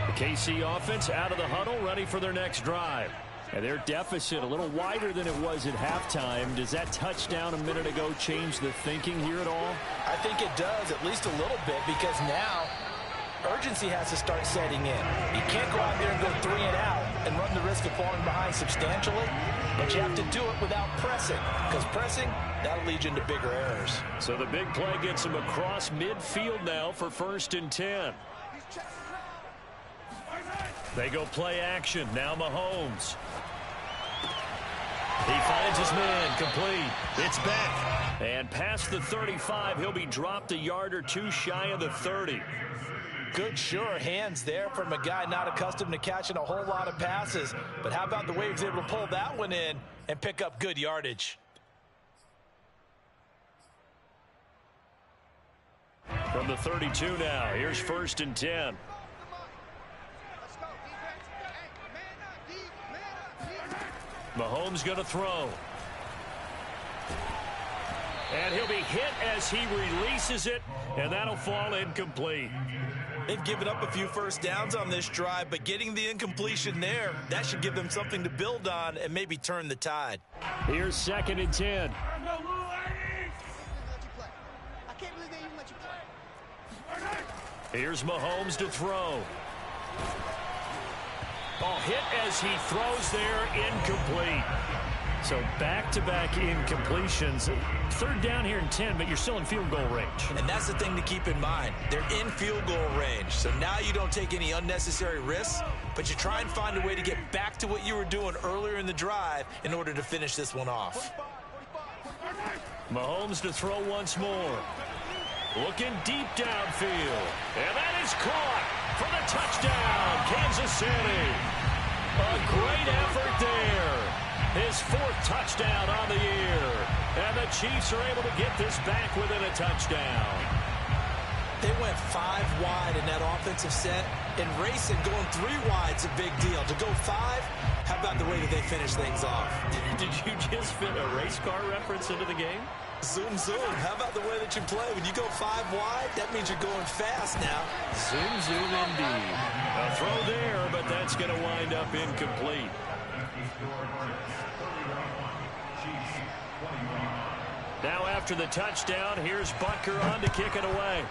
S1: The KC offense out of the huddle, ready for their next drive. And their deficit a little wider than it was at halftime. Does that touchdown a minute ago change the thinking here at all?
S2: I think it does, at least a little bit, because now urgency has to start setting in. You can't go out there and go 3 and out and run the risk of falling behind substantially, but you have to do it without pressing, because pressing, that'll lead you into bigger errors.
S1: So the big play gets him across midfield now for 1st and 10. They go play action. Now Mahomes. He finds his man, complete. It's back. And past the 35, he'll be dropped a yard or two shy of the 30.
S2: Good, sure hands there from a guy not accustomed to catching a whole lot of passes. But how about the way he was able to pull that one in and pick up good yardage?
S1: From the 32 now, here's 1st and 10. Mahomes going to throw. And he'll be hit as he releases it, and that'll fall incomplete.
S2: They've given up a few first downs on this drive, but getting the incompletion there, that should give them something to build on and maybe turn the tide.
S1: Here's 2nd and 10. Here's Mahomes to throw. Ball hit as he throws there, incomplete.
S4: So back-to-back incompletions. 3rd down here and 10, but you're still in field goal range.
S2: And that's the thing to keep in mind. They're in field goal range. So now you don't take any unnecessary risks, but you try and find a way to get back to what you were doing earlier in the drive in order to finish this one off.
S1: Mahomes to throw once more. Looking deep downfield. And that is caught for the touchdown, Kansas City. A great effort there. His 4th touchdown on the year. And the Chiefs are able to get this back within a touchdown.
S2: They went 5 wide in that offensive set. And racing, going 3 wide is a big deal. To go 5, how about the way that they finish things off?
S1: Did you just fit a race car reference into the game?
S2: Zoom, zoom. How about the way that you play? When you go 5 wide, that means you're going fast now.
S1: Zoom, zoom indeed. A throw there, but that's going to wind up incomplete. Now after the touchdown, here's Butker on to kick it away.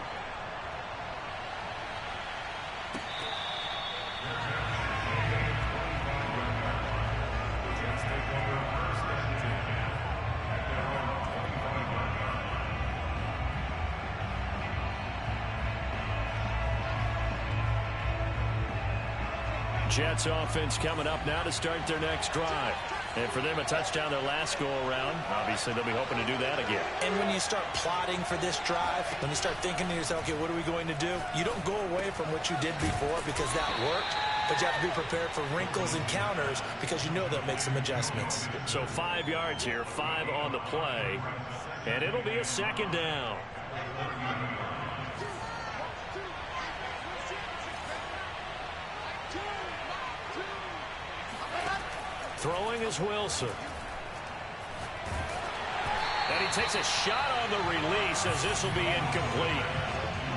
S1: Jets offense coming up now to start their next drive. And for them, a touchdown their last go-around. Obviously, they'll be hoping to do that again.
S2: And when you start plotting for this drive, when you start thinking to yourself, okay, what are we going to do? You don't go away from what you did before because that worked, but you have to be prepared for wrinkles and counters because you know they'll make some adjustments.
S1: So 5 yards here, 5 on the play, and it'll be a 2nd down. Throwing is Wilson. And he takes a shot on the release as this will be incomplete.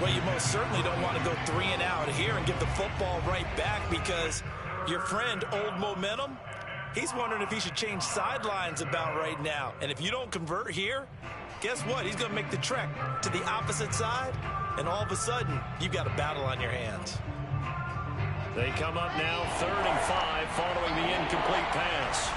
S2: Well, you most certainly don't want to go 3 and out here and give the football right back because your friend, Old Momentum, he's wondering if he should change sidelines about right now. And if you don't convert here, guess what? He's going to make the trek to the opposite side, and all of a sudden, you've got a battle on your hands.
S1: They come up now 3rd and 5 following the incomplete pass.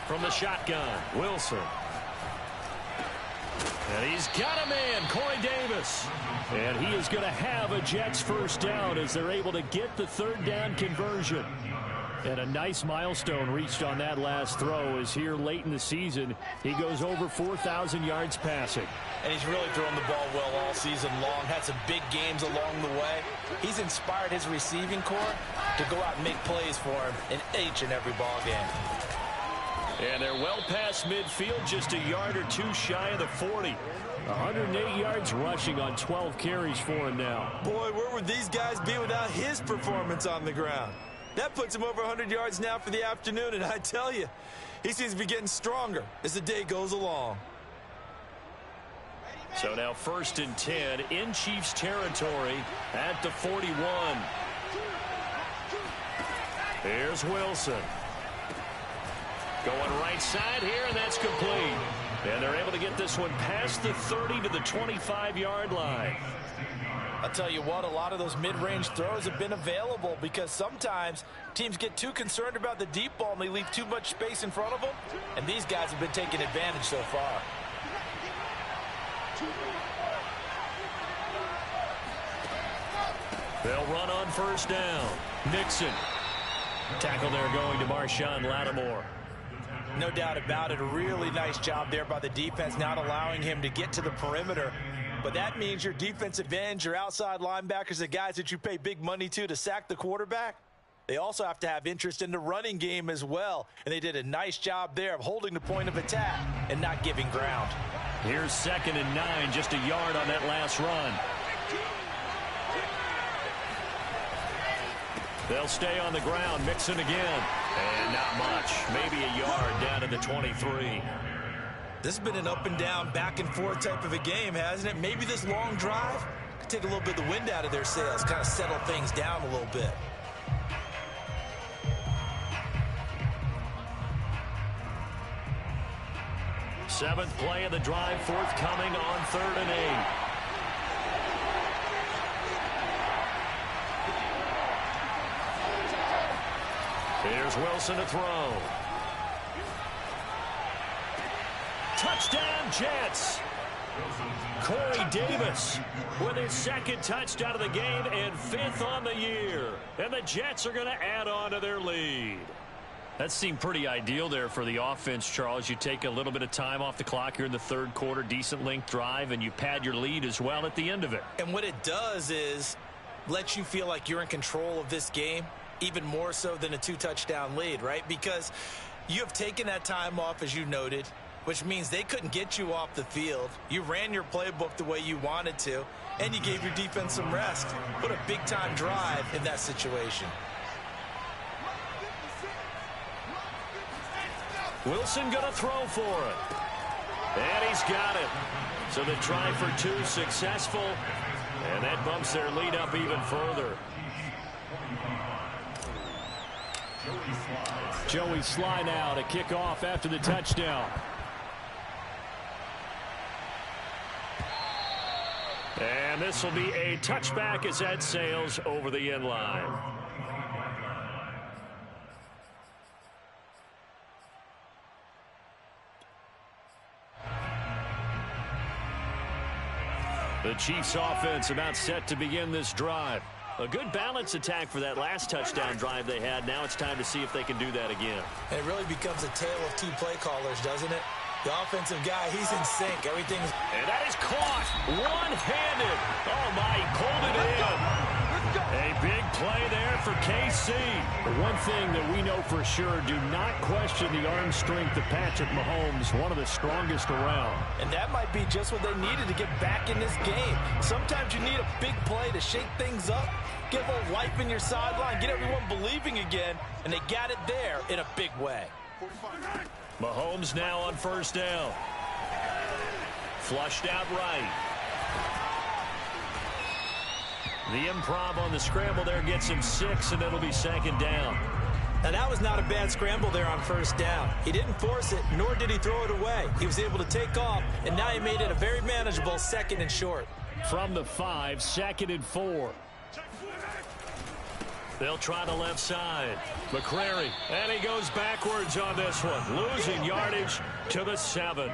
S1: From the shotgun, Wilson. And he's got a man, Corey Davis. And he is going to have a Jets 1st down as they're able to get the 3rd down conversion.
S4: And a nice milestone reached on that last throw is here late in the season. He goes over 4,000 yards passing.
S2: And he's really thrown the ball well all season long. Had some big games along the way. He's inspired his receiving corps to go out and make plays for him in each and every ball game.
S1: And they're well past midfield, just a yard or two shy of the 40.
S4: 108 yards rushing on 12 carries for him now.
S2: Boy, where would these guys be without his performance on the ground? That puts him over 100 yards now for the afternoon, and I tell you, he seems to be getting stronger as the day goes along.
S1: So now 1st and 10 in Chiefs territory at the 41. Here's Wilson. Going right side here, and that's complete. And they're able to get this one past the 30 to the 25-yard line.
S2: I'll tell you what, a lot of those mid-range throws have been available because sometimes teams get too concerned about the deep ball and they leave too much space in front of them. And these guys have been taking advantage so far.
S1: They'll run on 1st down. Nixon. Tackle there going to Marshawn Lattimore.
S2: No doubt about it. A really nice job there by the defense, not allowing him to get to the perimeter. But that means your defensive ends, your outside linebackers, the guys that you pay big money to sack the quarterback, they also have to have interest in the running game as well. And they did a nice job there of holding the point of attack and not giving ground.
S1: Here's 2nd and 9, just a yard on that last run. They'll stay on the ground. Mixon again. And not much. Maybe a yard down to the 23.
S2: This has been an up and down, back and forth type of a game, hasn't it? Maybe this long drive could take a little bit of the wind out of their sails, kind of settle things down a little bit.
S1: Seventh play of the drive forthcoming on 3rd and 8. Here's Wilson to throw. Touchdown, Jets. Corey Davis with his 2nd touchdown of the game and 5th on the year. And the Jets are going to add on to their lead. That seemed pretty ideal there for the offense, Charles. You take a little bit of time off the clock here in the 3rd quarter, decent length drive, and you pad your lead as well at the end of it.
S2: And what it does is let you feel like you're in control of this game, even more so than a 2-touchdown lead, right? Because you have taken that time off, as you noted, which means they couldn't get you off the field. You ran your playbook the way you wanted to, and you gave your defense some rest. Put a big-time drive in that situation.
S1: Wilson going to throw for it. And he's got it. So the try for 2 successful, and that bumps their lead up even further.
S4: Joey Sly now to kick off after the touchdown.
S1: And this will be a touchback as that sails over the end line. The Chiefs offense about set to begin this drive. A good balance attack for that last touchdown drive they had. Now it's time to see if they can do that again.
S2: And it really becomes a tale of 2 play callers, doesn't it? The offensive guy, he's in sync. Everything's...
S1: And that is caught one-handed. Oh, my, he pulled it in. A big play there for KC.
S4: The one thing that we know for sure, do not question the arm strength of Patrick Mahomes, one of the strongest around.
S2: And that might be just what they needed to get back in this game. Sometimes you need a big play to shake things up, get a little life in your sideline, get everyone believing again, and they got it there in a big way.
S1: Mahomes now on 1st down. Flushed out right. The improv on the scramble there gets him 6, and it'll be 2nd down.
S2: Now, that was not a bad scramble there on 1st down. He didn't force it, nor did he throw it away. He was able to take off, and now he made it a very manageable 2nd and short.
S4: From the 5, 2nd and 4.
S1: They'll try the left side. McCrary, and he goes backwards on this one, losing yardage to the 7.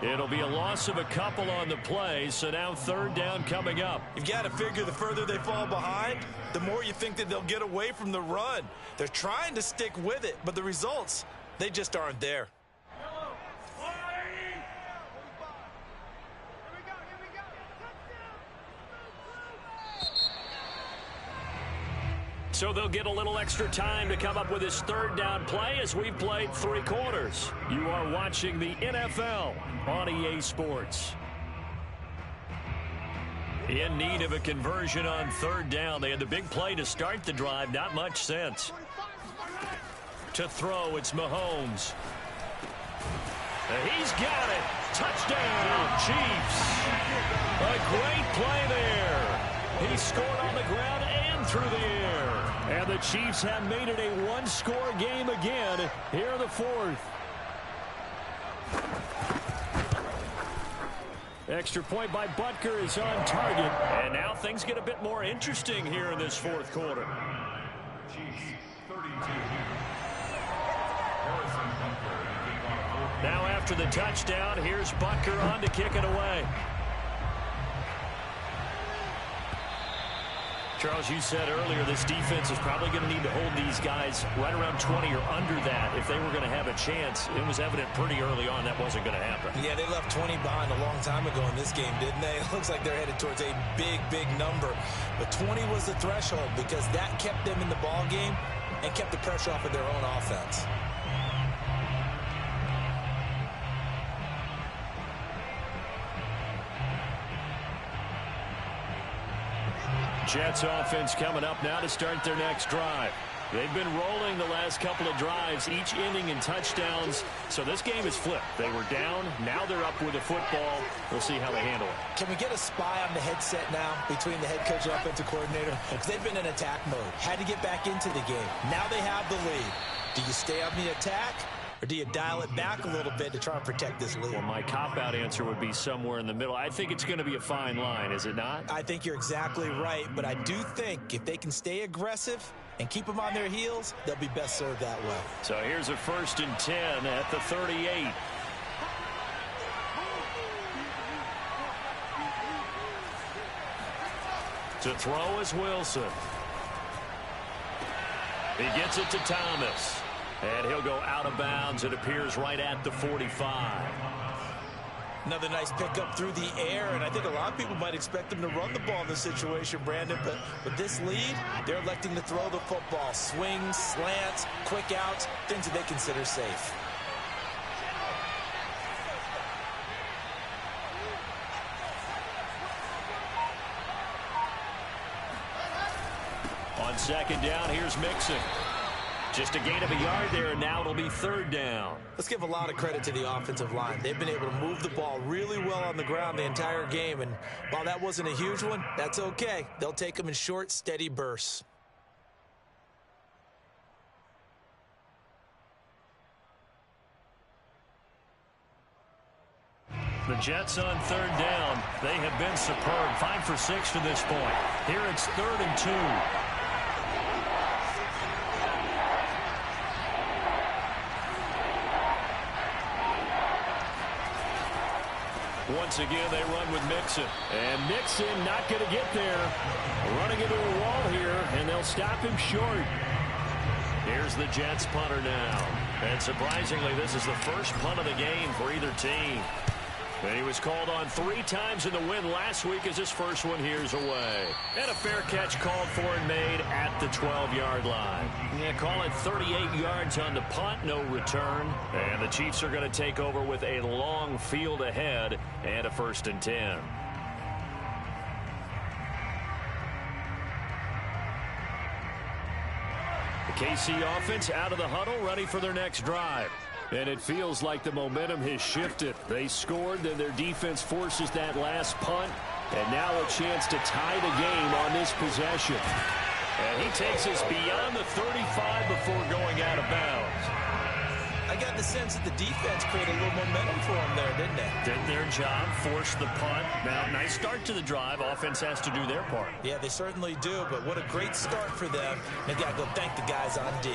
S1: It'll be a loss of a couple on the play, so now third down coming up.
S2: You've got to figure the further they fall behind, the more you think that they'll get away from the run. They're trying to stick with it, but the results, they just aren't there.
S1: So they'll get a little extra time to come up with his third down play as we've played 3 quarters. You are watching the NFL on EA Sports. In need of a conversion on third down. They had the big play to start the drive. Not much sense. To throw, it's Mahomes. He's got it. Touchdown, Chiefs. A great play there. He scored on the ground and through the air. And the Chiefs have made it a one-score game again here in the 4th. Extra point by Butker is on target. And now things get a bit more interesting here in this 4th quarter.
S5: Chiefs 32.
S1: Now after the touchdown, here's Butker on to kick it away. Charles, you said earlier this defense is probably going to need to hold these guys right around 20 or under that if they were going to have a chance. It was evident pretty early on that wasn't going to happen.
S2: Yeah, they left 20 behind a long time ago in this game, didn't they? It looks like they're headed towards a big, big number. But 20 was the threshold because that kept them in the ball game and kept the pressure off of their own offense.
S1: Jets offense coming up now to start their next drive. They've been rolling the last couple of drives, each ending in touchdowns. So this game is flipped. They were down. Now they're up with the football. We'll see how they handle it.
S2: Can we get a spy on the headset now between the head coach and offensive coordinator? Because they've been in attack mode. Had to get back into the game. Now they have the lead. Do you stay on the attack? Or do you dial it back a little bit to try and protect this lead?
S1: Well, my cop-out answer would be somewhere in the middle. I think it's going to be a fine line, is it not?
S2: I think you're exactly right, but I do think if they can stay aggressive and keep them on their heels, they'll be best served that way.
S1: So here's a 1st and 10 at the 38. To throw is Wilson. He gets it to Thomas. And he'll go out of bounds. It appears right at the 45.
S2: Another nice pickup through the air, and I think a lot of people might expect them to run the ball in this situation, Brandon, but with this lead, they're electing to throw the football. Swings, slants, quick outs, things that they consider safe.
S1: On 2nd down, here's Mixon. Just a gain of a yard there, and now it'll be 3rd down.
S2: Let's give a lot of credit to the offensive line. They've been able to move the ball really well on the ground the entire game, and while that wasn't a huge one, that's okay. They'll take them in short, steady bursts.
S1: The Jets on 3rd down. They have been superb. 5 for 6 to this point. Here it's 3rd and 2. Once again, they run with Mixon. And Mixon not going to get there. Running into a wall here, and they'll stop him short. Here's the Jets punter now. And surprisingly, this is the first punt of the game for either team. And he was called on 3 times in the win last week as his first one here's away. And a fair catch called for and made at the 12-yard line. Yeah, call it 38 yards on the punt, no return. And the Chiefs are going to take over with a long field ahead and a 1st and 10. The KC offense out of the huddle, ready for their next drive. And it feels like the momentum has shifted. They scored, then their defense forces that last punt. And now a chance to tie the game on this possession. And he takes us beyond the 35 before going out of bounds.
S2: I got the sense that the defense created a little momentum for them there, didn't they?
S4: Did their job, forced the punt. Now, nice start to the drive. Offense has to do their part.
S2: Yeah, they certainly do, but what a great start for them. They got to go thank the guys on D.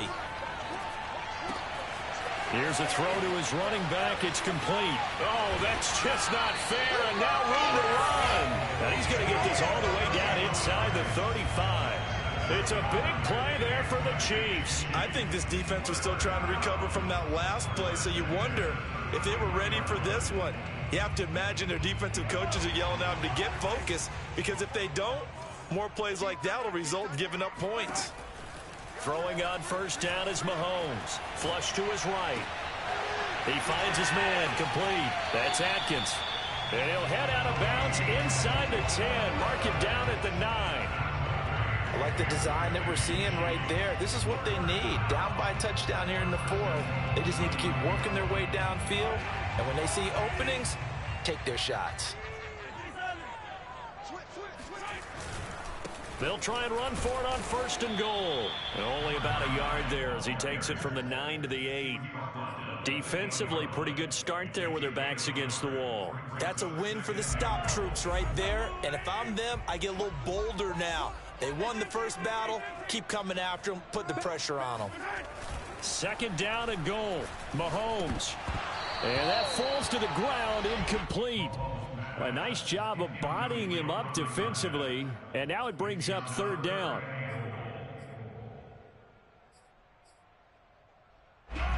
S4: Here's a throw to his running back. It's complete. Oh, that's just not fair, and now room to run. And he's going to get this all the way down inside the 35. It's a big play there for the Chiefs.
S6: I think this defense was still trying to recover from that last play, so you wonder if they were ready for this one. You have to imagine their defensive coaches are yelling at them to get focused, because if they don't, more plays like that will result in giving up points.
S4: Throwing on first down is Mahomes. Flush to his right. He finds his man, complete. That's Atkins. And he'll head out of bounds inside the 10. Mark him down at the 9.
S2: I like the design that we're seeing right there. This is what they need. Down by a touchdown here in the 4th. They just need to keep working their way downfield. And when they see openings, take their shots.
S4: They'll try and run for it on first and goal. And only about a yard there as he takes it from the 9 to the 8. Defensively, pretty good start there with their backs against the wall.
S2: That's a win for the stop troops right there. And if I'm them, I get a little bolder now. They won the first battle. Keep coming after them. Put the pressure on them.
S4: Second down and goal. Mahomes. And that falls to the ground, incomplete. A nice job of bodying him up defensively. And now it brings up third down.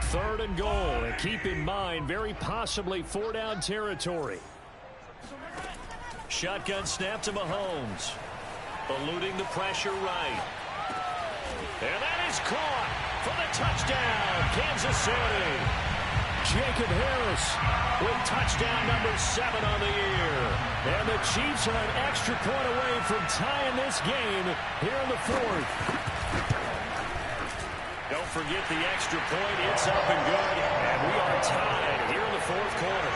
S4: Third and goal. And keep in mind, very possibly 4-down territory. Shotgun snap to Mahomes. Eluding the pressure right. And that is caught for the touchdown, Kansas City. Jacob Harris with touchdown number 7 on the year. And the Chiefs are an extra point away from tying this game here in the 4th. Don't forget the extra point. It's up and good. And we are tied here in the 4th quarter.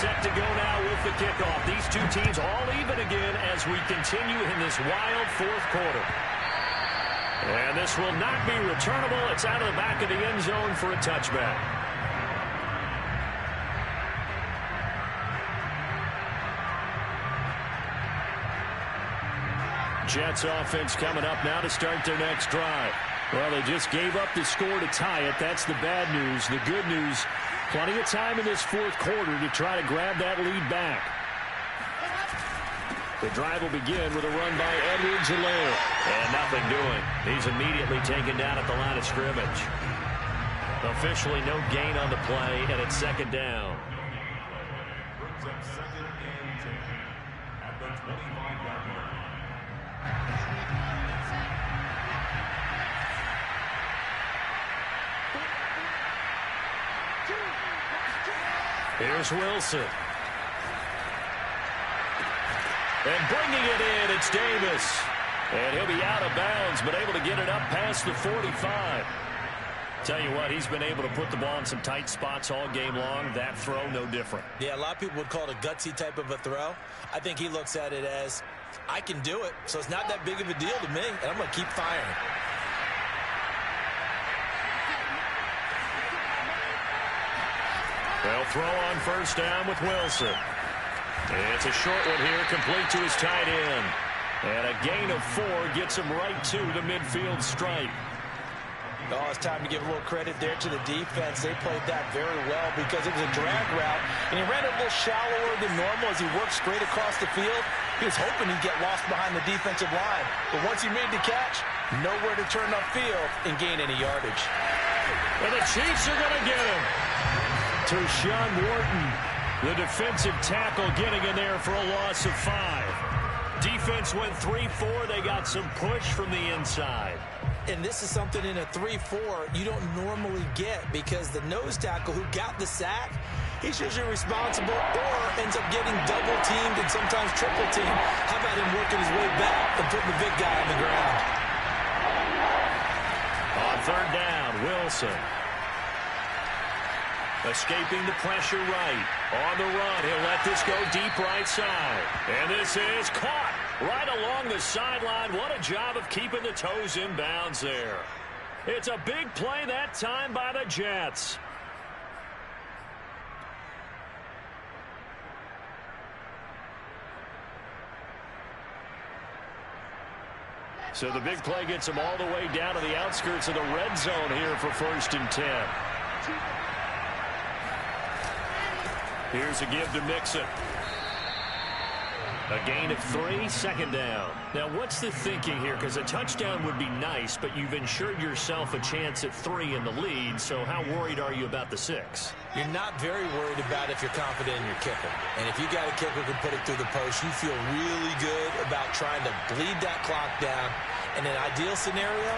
S4: Set to go now with the kickoff. These two teams all even again as we continue in this wild 4th quarter. And this will not be returnable. It's out of the back of the end zone for a touchback. Jets offense coming up now to start their next drive. Well, they just gave up the score to tie it. That's the bad news. The good news, plenty of time in this 4th quarter to try to grab that lead back. The drive will begin with a run by Edwards-Helaire. And nothing doing. He's immediately taken down at the line of scrimmage. Officially no gain on the play, and it's second down.
S5: Brings up second and 10 at the 25-yard line.
S4: Here's Wilson. And bringing it in, it's Davis. And he'll be out of bounds, but able to get it up past the 45. Tell you what, he's been able to put the ball in some tight spots all game long. That throw, no different.
S2: Yeah, a lot of people would call it a gutsy type of a throw. I think he looks at it as, I can do it, so it's not that big of a deal to me, and I'm going to keep firing.
S4: They'll throw on first down with Wilson. It's a short one here, complete to his tight end. And a gain of 4 gets him right to the midfield stripe.
S2: Oh, it's time to give a little credit there to the defense. They played that very well because it was a drag route, and he ran it a little shallower than normal as he worked straight across the field. He was hoping he'd get lost behind the defensive line. But once he made the catch, nowhere to turn upfield and gain any yardage.
S4: And the Chiefs are going to get him. To Sean Wharton, the defensive tackle, getting in there for a loss of 5. Defense went 3-4. They got some push from the inside.
S2: And this is something in a 3-4 you don't normally get because the nose tackle who got the sack, he's usually responsible or ends up getting double-teamed and sometimes triple-teamed. How about him working his way back and putting the big guy on the ground?
S4: On third down, Wilson.
S1: Escaping the pressure right. On the run, he'll let this go deep right side. And this is caught right along the sideline. What a job of keeping the toes in bounds there. It's a big play that time by the Jets. So the big play gets them all the way down to the outskirts of the red zone here for 1st and 10. Here's a give to Mixon. A gain of 3, 2nd down. Now, what's the thinking here? Because a touchdown would be nice, but you've ensured yourself a chance at 3 in the lead, so how worried are you about the 6?
S2: You're not very worried about if you're confident in your kicker. And if you got a kicker who can put it through the post, you feel really good about trying to bleed that clock down. In an ideal scenario,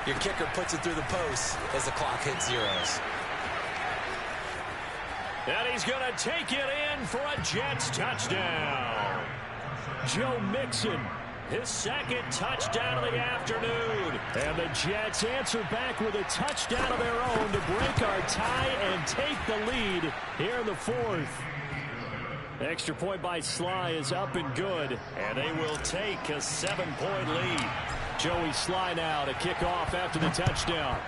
S2: your kicker puts it through the post as the clock hits zeros.
S1: And he's going to take it in for a Jets touchdown. Joe Mixon, his 2nd touchdown of the afternoon. And the Jets answer back with a touchdown of their own to break our tie and take the lead here in the 4th. Extra point by Sly is up and good, and they will take a 7-point lead. Joey Sly now to kick off after the touchdown.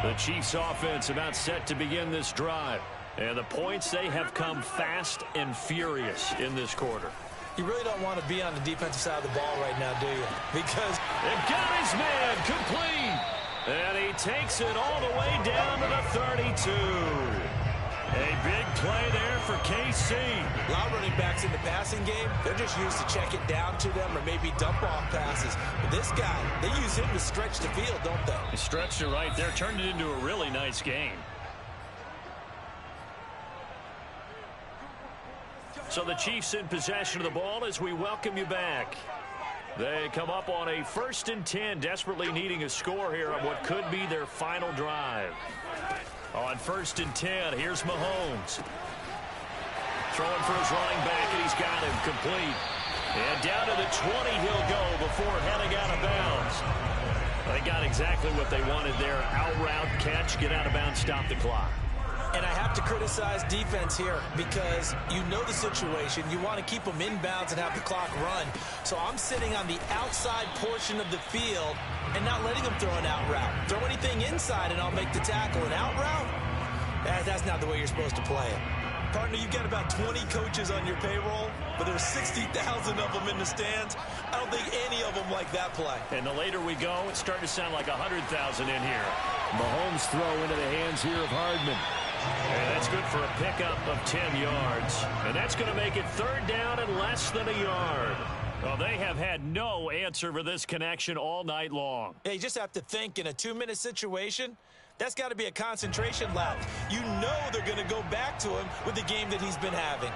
S1: The Chiefs offense about set to begin this drive. And the points, they have come fast and furious in this quarter.
S2: You really don't want to be on the defensive side of the ball right now, do you? Because
S1: they've got his man complete. And he takes it all the way down to the 32. A big play there for KC.
S2: A lot of running backs in the passing game, they're just used to check it down to them or maybe dump off passes. But this guy, they use him to stretch the field, don't they?
S4: He stretched it right there, turned it into a really nice game.
S1: So the Chiefs in possession of the ball as we welcome you back. They come up on a 1st and 10, desperately needing a score here on what could be their final drive. On 1st and 10, here's Mahomes. Throwing for his running back, and he's got him complete. And down to the 20 he'll go before heading out of bounds. They got exactly what they wanted there. Out route, catch, get out of bounds, stop the clock.
S2: And I have to criticize defense here because you know the situation. You want to keep them inbounds and have the clock run. So I'm sitting on the outside portion of the field and not letting them throw an out route. Throw anything inside and I'll make the tackle. An out route? That's not the way you're supposed to play it.
S6: Partner, you've got about 20 coaches on your payroll, but there's 60,000 of them in the stands. I don't think any of them like that play.
S1: And the later we go, it's starting to sound like 100,000 in here.
S4: Mahomes throw into the hands here of Hardman.
S1: And that's good for a pickup of 10 yards. And that's going to make it 3rd down and less than a yard. Well, they have had no answer for this connection all night long.
S2: Yeah, you just have to think in a 2-minute situation, that's got to be a concentration lapse. You know they're going to go back to him with the game that he's been having.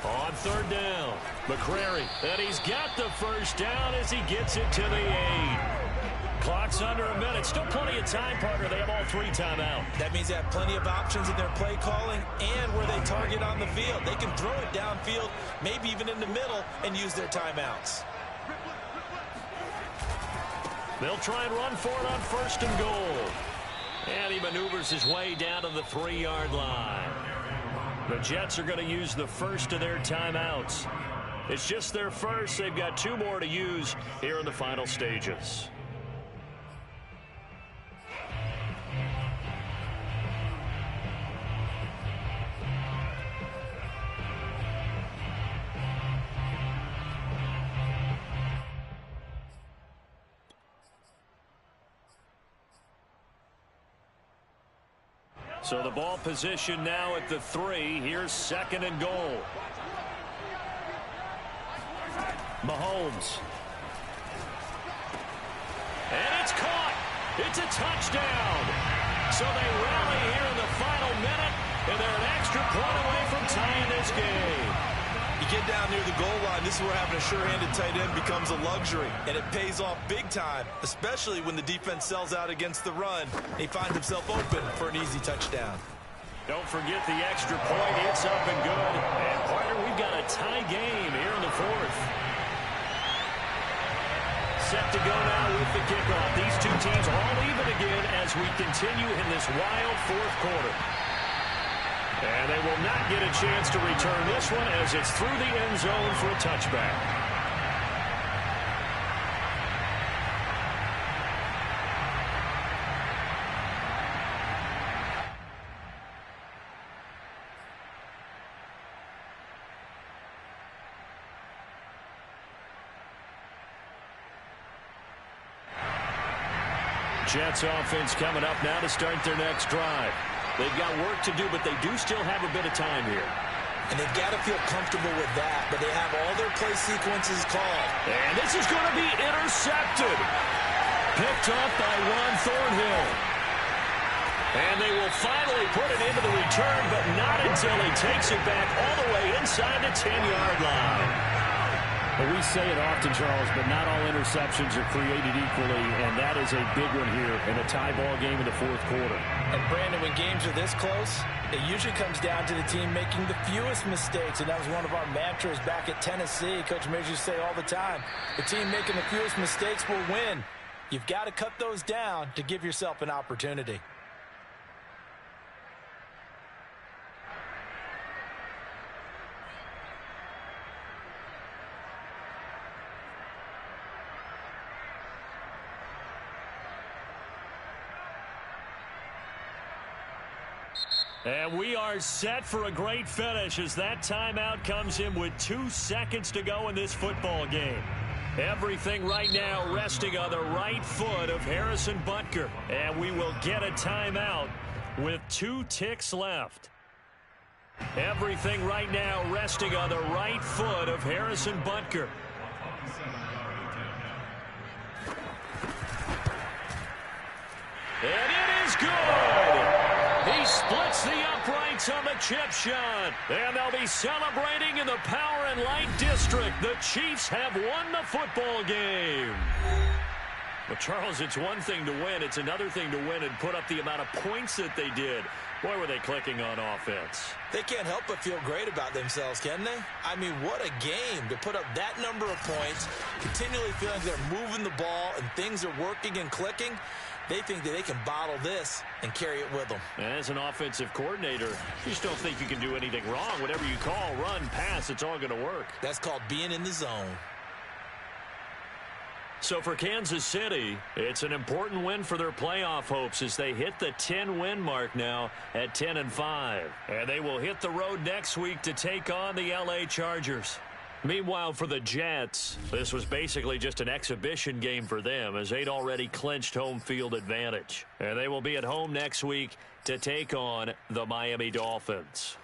S1: On 3rd down, McCrary. And he's got the 1st down as he gets it to the 8. Clock's under a minute. Still plenty of time, partner. They have all 3 timeouts.
S2: That means they have plenty of options in their play calling and where they target on the field. They can throw it downfield, maybe even in the middle, and use their timeouts.
S1: They'll try and run for it on 1st and goal. And he maneuvers his way down to the 3-yard line. The Jets are going to use the first of their timeouts. It's just their first. They've got 2 more to use here in the final stages. So the ball position now at the 3. Here's 2nd and goal. Mahomes. And it's caught. It's a touchdown. So they rally here in the final minute, and point away from tying this game.
S6: You get down near the goal line, this is where having a sure-handed tight end becomes a luxury, and it pays off big time, especially when the defense sells out against the run, and he finds himself open for an easy touchdown.
S1: Don't forget the extra point. It's up and good. And, partner, we've got a tie game here in the fourth. Set to go now with the kickoff. These two teams all even again as we continue in this wild fourth quarter. And they will not get a chance to return this one as it's through the end zone for a touchback. Jets offense coming up now to start their next drive. They've got work to do, but they do still have a bit of time here.
S2: And they've got to feel comfortable with that, but they have all their play sequences called.
S1: And this is going to be intercepted. Picked off by Ron Thornhill. And they will finally put it into the return, but not until he takes it back all the way inside the 10-yard line.
S4: Well, we say it often, Charles, but not all interceptions are created equally, and that is a big one here in a tie ball game in the fourth quarter.
S2: And, Brandon, when games are this close, it usually comes down to the team making the fewest mistakes, and that was one of our mantras back at Tennessee. Coach Mears used to say all the time, the team making the fewest mistakes will win. You've got to cut those down to give yourself an opportunity.
S1: And we are set for a great finish as that timeout comes in with 2 seconds to go in this football game. Everything right now resting on the right foot of Harrison Butker. And we will get a timeout with 2 ticks left. Everything right now resting on the right foot of Harrison Butker. And it is good! He splits the uprights on the chip shot. And they'll be celebrating in the Power and Light District. The Chiefs have won the football game. Well, Charles, it's one thing to win. It's another thing to win and put up the amount of points that they did. Boy, were they clicking on offense.
S2: They can't help but feel great about themselves, can they? I mean, what a game to put up that number of points, continually feeling they're moving the ball and things are working and clicking. They think that they can bottle this and carry it with them.
S1: As an offensive coordinator, you just don't think you can do anything wrong. Whatever you call, run, pass, it's all going to work.
S2: That's called being in the zone.
S1: So for Kansas City, it's an important win for their playoff hopes as they hit the 10-win mark now at 10-5. And they will hit the road next week to take on the LA Chargers. Meanwhile, for the Jets, this was basically just an exhibition game for them as they'd already clinched home field advantage. And they will be at home next week to take on the Miami Dolphins.